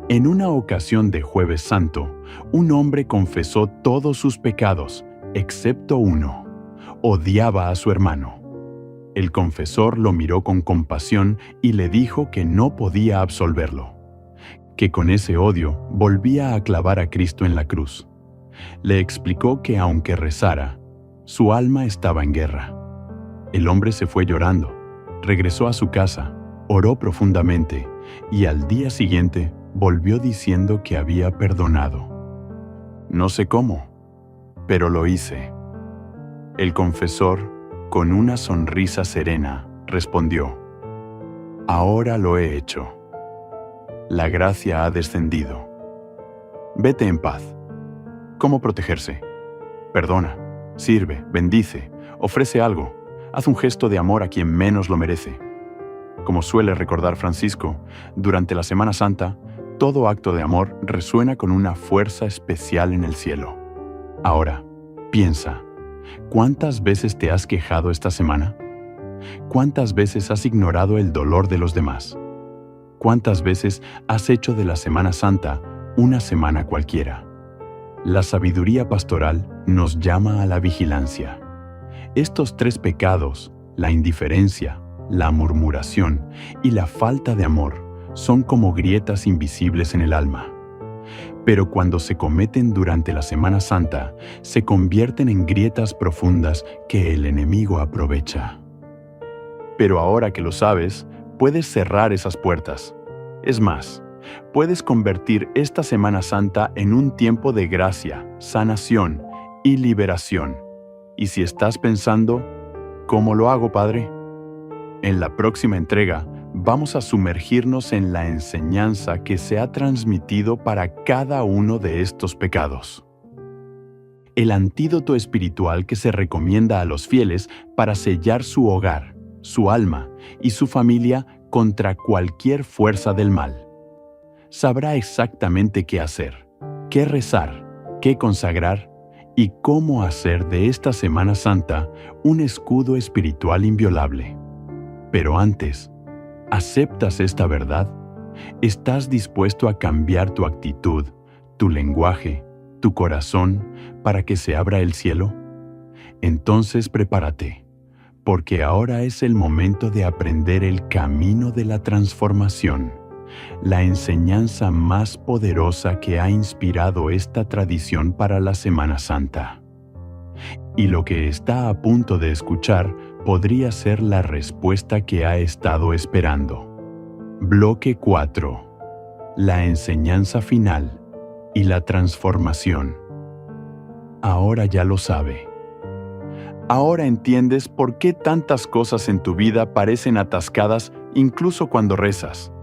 En una ocasión de Jueves Santo, un hombre confesó todos sus pecados, excepto uno: odiaba a su hermano. El confesor lo miró con compasión y le dijo que no podía absolverlo, que con ese odio volvía a clavar a Cristo en la cruz. Le explicó que aunque rezara, su alma estaba en guerra. El hombre se fue llorando, regresó a su casa, oró profundamente y al día siguiente volvió diciendo que había perdonado. No sé cómo, pero lo hice. El confesor, con una sonrisa serena, respondió: ahora lo he hecho. La gracia ha descendido. Vete en paz. ¿Cómo protegerse? Perdona, sirve, bendice, ofrece algo, haz un gesto de amor a quien menos lo merece. Como suele recordar Francisco, durante la Semana Santa, todo acto de amor resuena con una fuerza especial en el cielo. Ahora, piensa, ¿cuántas veces te has quejado esta semana? ¿Cuántas veces has ignorado el dolor de los demás? ¿Cuántas veces has hecho de la Semana Santa una semana cualquiera? La sabiduría pastoral nos llama a la vigilancia. Estos 3 pecados, la indiferencia, la murmuración y la falta de amor, son como grietas invisibles en el alma. Pero cuando se cometen durante la Semana Santa, se convierten en grietas profundas que el enemigo aprovecha. Pero ahora que lo sabes, puedes cerrar esas puertas. Es más, puedes convertir esta Semana Santa en un tiempo de gracia, sanación y liberación. Y si estás pensando, ¿cómo lo hago, Padre? En la próxima entrega, vamos a sumergirnos en la enseñanza que se ha transmitido para cada uno de estos pecados. El antídoto espiritual que se recomienda a los fieles para sellar su hogar, su alma y su familia contra cualquier fuerza del mal. Sabrá exactamente qué hacer, qué rezar, qué consagrar y cómo hacer de esta Semana Santa un escudo espiritual inviolable. Pero antes, ¿aceptas esta verdad? ¿Estás dispuesto a cambiar tu actitud, tu lenguaje, tu corazón para que se abra el cielo? Entonces prepárate, porque ahora es el momento de aprender el camino de la transformación, la enseñanza más poderosa que ha inspirado esta tradición para la Semana Santa. Y lo que está a punto de escuchar podría ser la respuesta que ha estado esperando. Bloque 4. La enseñanza final y la transformación. Ahora ya lo sabe. Ahora entiendes por qué tantas cosas en tu vida parecen atascadas incluso cuando rezas.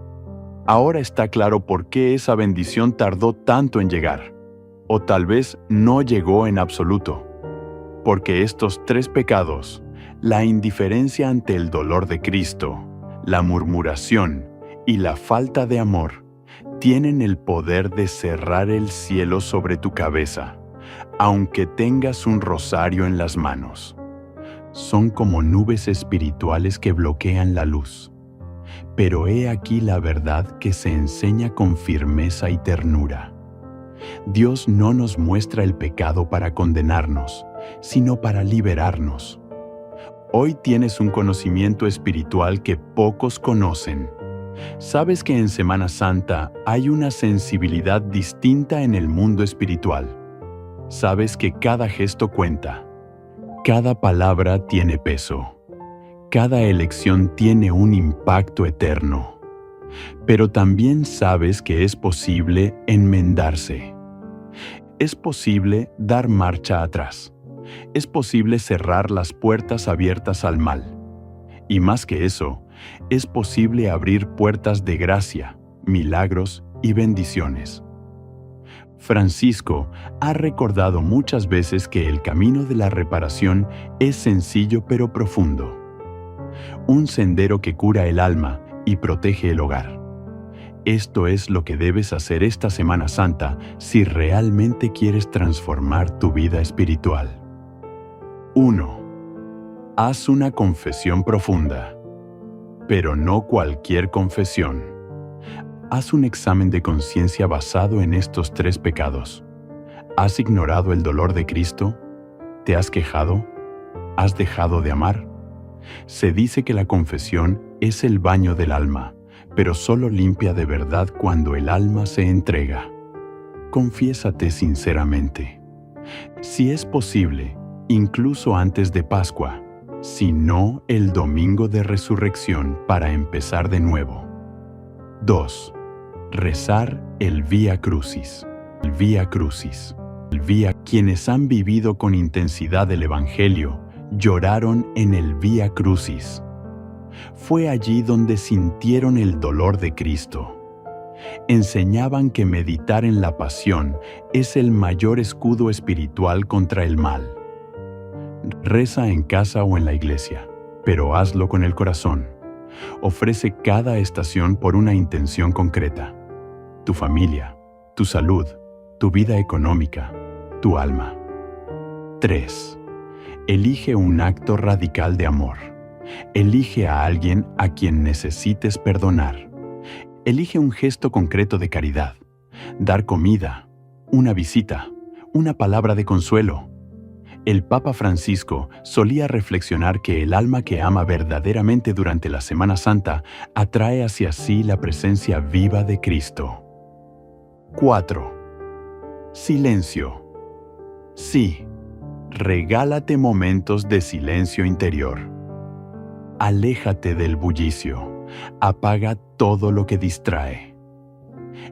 Ahora está claro por qué esa bendición tardó tanto en llegar, o tal vez no llegó en absoluto. Porque estos 3 pecados, la indiferencia ante el dolor de Cristo, la murmuración y la falta de amor, tienen el poder de cerrar el cielo sobre tu cabeza, aunque tengas un rosario en las manos. Son como nubes espirituales que bloquean la luz. Pero he aquí la verdad que se enseña con firmeza y ternura. Dios no nos muestra el pecado para condenarnos, sino para liberarnos. Hoy tienes un conocimiento espiritual que pocos conocen. Sabes que en Semana Santa hay una sensibilidad distinta en el mundo espiritual. Sabes que cada gesto cuenta. Cada palabra tiene peso. Cada elección tiene un impacto eterno. Pero también sabes que es posible enmendarse. Es posible dar marcha atrás. Es posible cerrar las puertas abiertas al mal. Y más que eso, es posible abrir puertas de gracia, milagros y bendiciones. Francisco ha recordado muchas veces que el camino de la reparación es sencillo pero profundo. Un sendero que cura el alma y protege el hogar. Esto es lo que debes hacer esta Semana Santa si realmente quieres transformar tu vida espiritual. 1. Haz una confesión profunda, pero no cualquier confesión. Haz un examen de conciencia basado en estos 3 pecados. ¿Has ignorado el dolor de Cristo? ¿Te has quejado? ¿Has dejado de amar? Se dice que la confesión es el baño del alma, pero solo limpia de verdad cuando el alma se entrega. Confiésate sinceramente. Si es posible, incluso antes de Pascua, si no el domingo de resurrección para empezar de nuevo. 2. Rezar el Vía Crucis. El Vía Crucis. Quienes han vivido con intensidad el Evangelio lloraron en el Vía Crucis. Fue allí donde sintieron el dolor de Cristo. Enseñaban que meditar en la pasión es el mayor escudo espiritual contra el mal. Reza en casa o en la iglesia, pero hazlo con el corazón. Ofrece cada estación por una intención concreta: tu familia, tu salud, tu vida económica, tu alma. 3. Elige un acto radical de amor. Elige a alguien a quien necesites perdonar. Elige un gesto concreto de caridad. Dar comida, una visita, una palabra de consuelo. El Papa Francisco solía reflexionar que el alma que ama verdaderamente durante la Semana Santa atrae hacia sí la presencia viva de Cristo. 4. Silencio. Sí, regálate momentos de silencio interior. Aléjate del bullicio. Apaga todo lo que distrae.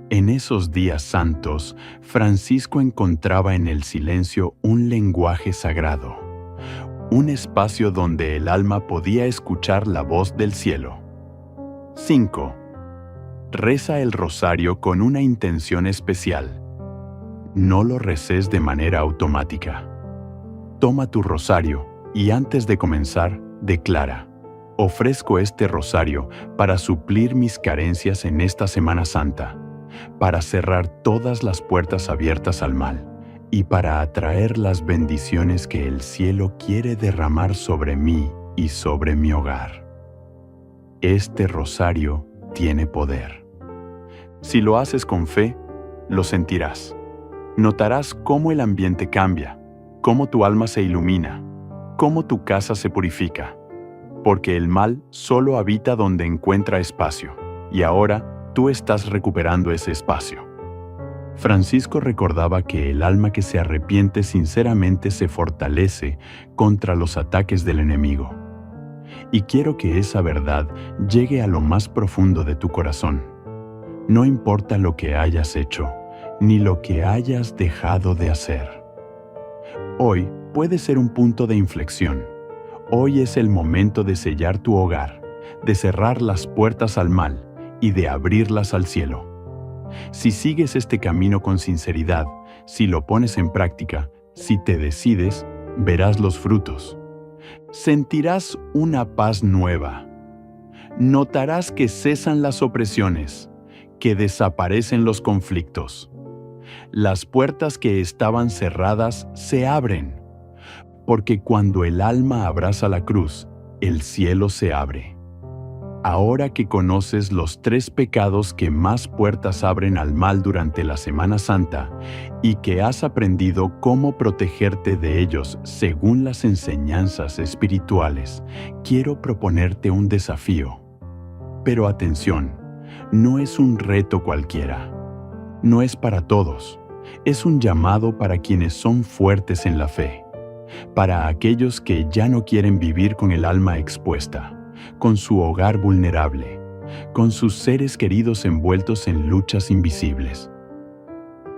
En esos días santos, Francisco encontraba en el silencio un lenguaje sagrado, un espacio donde el alma podía escuchar la voz del cielo. 5. Reza el rosario con una intención especial. No lo reces de manera automática. Toma tu rosario y antes de comenzar, declara: ofrezco este rosario para suplir mis carencias en esta Semana Santa, para cerrar todas las puertas abiertas al mal y para atraer las bendiciones que el cielo quiere derramar sobre mí y sobre mi hogar. Este rosario tiene poder. Si lo haces con fe, lo sentirás. Notarás cómo el ambiente cambia, cómo tu alma se ilumina, cómo tu casa se purifica, porque el mal solo habita donde encuentra espacio, y ahora tú estás recuperando ese espacio. Francisco recordaba que el alma que se arrepiente sinceramente se fortalece contra los ataques del enemigo. Y quiero que esa verdad llegue a lo más profundo de tu corazón. No importa lo que hayas hecho, ni lo que hayas dejado de hacer. Hoy puede ser un punto de inflexión. Hoy es el momento de sellar tu hogar, de cerrar las puertas al mal y de abrirlas al cielo. Si sigues este camino con sinceridad, si lo pones en práctica, si te decides, verás los frutos. Sentirás una paz nueva. Notarás que cesan las opresiones, que desaparecen los conflictos. Las puertas que estaban cerradas se abren, porque cuando el alma abraza la cruz, el cielo se abre. Ahora que conoces los 3 pecados que más puertas abren al mal durante la Semana Santa y que has aprendido cómo protegerte de ellos según las enseñanzas espirituales, quiero proponerte un desafío. Pero atención, no es un reto cualquiera. No es para todos. Es un llamado para quienes son fuertes en la fe, para aquellos que ya no quieren vivir con el alma expuesta, con su hogar vulnerable, con sus seres queridos envueltos en luchas invisibles.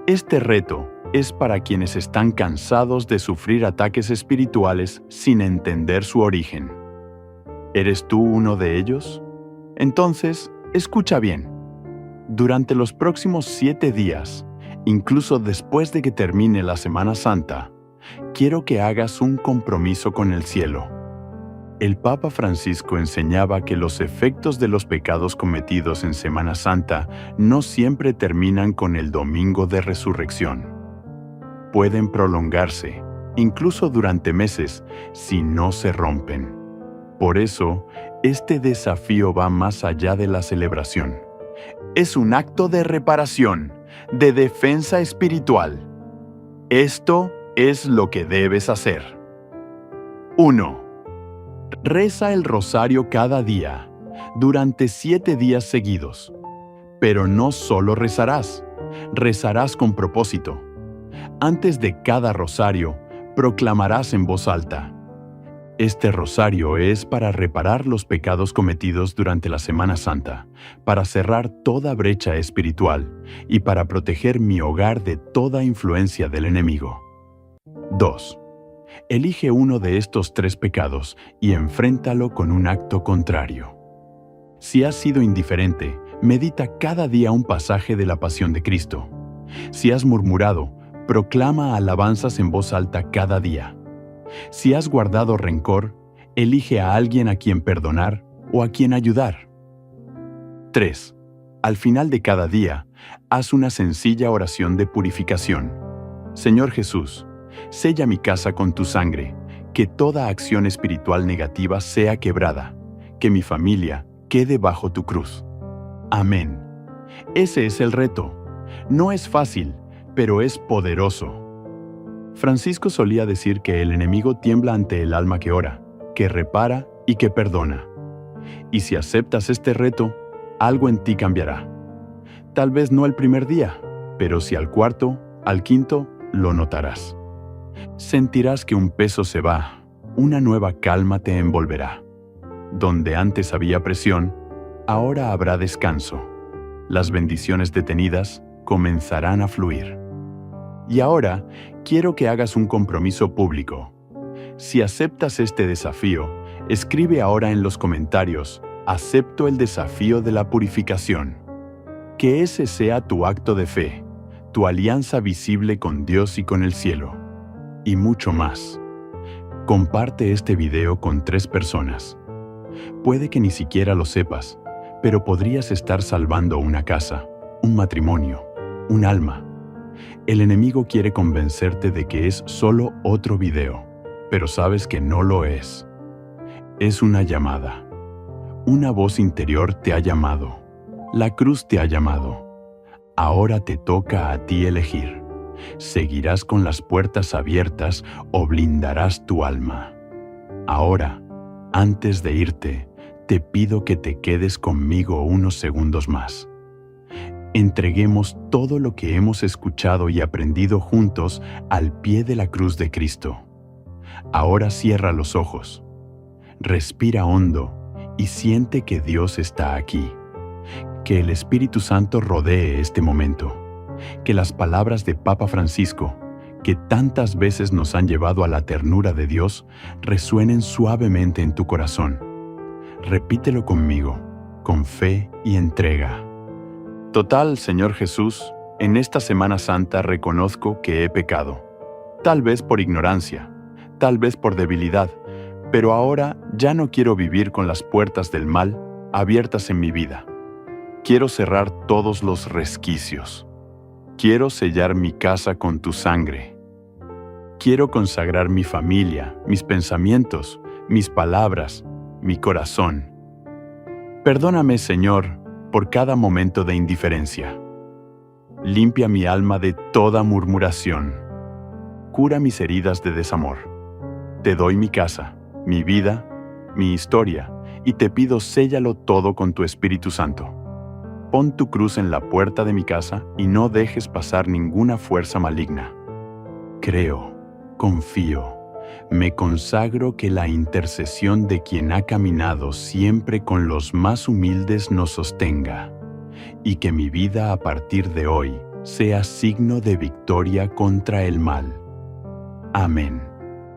Este reto es para quienes están cansados de sufrir ataques espirituales sin entender su origen. ¿Eres tú uno de ellos? Entonces, escucha bien. Durante los próximos 7 días, incluso después de que termine la Semana Santa, quiero que hagas un compromiso con el cielo. El Papa Francisco enseñaba que los efectos de los pecados cometidos en Semana Santa no siempre terminan con el Domingo de Resurrección. Pueden prolongarse, incluso durante meses, si no se rompen. Por eso, este desafío va más allá de la celebración. Es un acto de reparación, de defensa espiritual. Esto es lo que debes hacer. 1. Reza el rosario cada día, durante 7 días seguidos. Pero no solo rezarás con propósito. Antes de cada rosario, proclamarás en voz alta: este rosario es para reparar los pecados cometidos durante la Semana Santa, para cerrar toda brecha espiritual y para proteger mi hogar de toda influencia del enemigo. 2. Elige uno de estos 3 pecados y enfréntalo con un acto contrario. Si has sido indiferente, medita cada día un pasaje de la Pasión de Cristo. Si has murmurado, proclama alabanzas en voz alta cada día. Si has guardado rencor, elige a alguien a quien perdonar o a quien ayudar. 3. Al final de cada día, haz una sencilla oración de purificación. Señor Jesús, sella mi casa con tu sangre, que toda acción espiritual negativa sea quebrada, que mi familia quede bajo tu cruz. Amén. Ese es el reto. No es fácil, pero es poderoso. Francisco solía decir que el enemigo tiembla ante el alma que ora, que repara y que perdona. Y si aceptas este reto, algo en ti cambiará. Tal vez no el primer día, pero si al cuarto, al quinto, lo notarás. Sentirás que un peso se va, una nueva calma te envolverá. Donde antes había presión, ahora habrá descanso. Las bendiciones detenidas comenzarán a fluir. Y ahora, quiero que hagas un compromiso público. Si aceptas este desafío, escribe ahora en los comentarios: acepto el desafío de la purificación. Que ese sea tu acto de fe, tu alianza visible con Dios y con el cielo. Y mucho más. Comparte este video con 3 personas. Puede que ni siquiera lo sepas, pero podrías estar salvando una casa, un matrimonio, un alma. El enemigo quiere convencerte de que es solo otro video, pero sabes que no lo es. Es una llamada. Una voz interior te ha llamado. La cruz te ha llamado. Ahora te toca a ti elegir. ¿Seguirás con las puertas abiertas o blindarás tu alma? Ahora, antes de irte, te pido que te quedes conmigo unos segundos más. Entreguemos todo lo que hemos escuchado y aprendido juntos al pie de la cruz de Cristo. Ahora cierra los ojos. Respira hondo y siente que Dios está aquí. Que el Espíritu Santo rodee este momento. Que las palabras de Papa Francisco, que tantas veces nos han llevado a la ternura de Dios, resuenen suavemente en tu corazón. Repítelo conmigo, con fe y entrega. Total, Señor Jesús, en esta Semana Santa reconozco que he pecado. Tal vez por ignorancia, tal vez por debilidad, pero ahora ya no quiero vivir con las puertas del mal abiertas en mi vida. Quiero cerrar todos los resquicios. Quiero sellar mi casa con tu sangre. Quiero consagrar mi familia, mis pensamientos, mis palabras, mi corazón. Perdóname, Señor, por cada momento de indiferencia. Limpia mi alma de toda murmuración. Cura mis heridas de desamor. Te doy mi casa, mi vida, mi historia, y te pido séllalo todo con tu Espíritu Santo. Pon tu cruz en la puerta de mi casa y no dejes pasar ninguna fuerza maligna. Creo, confío, me consagro que la intercesión de quien ha caminado siempre con los más humildes nos sostenga, y que mi vida a partir de hoy sea signo de victoria contra el mal. Amén.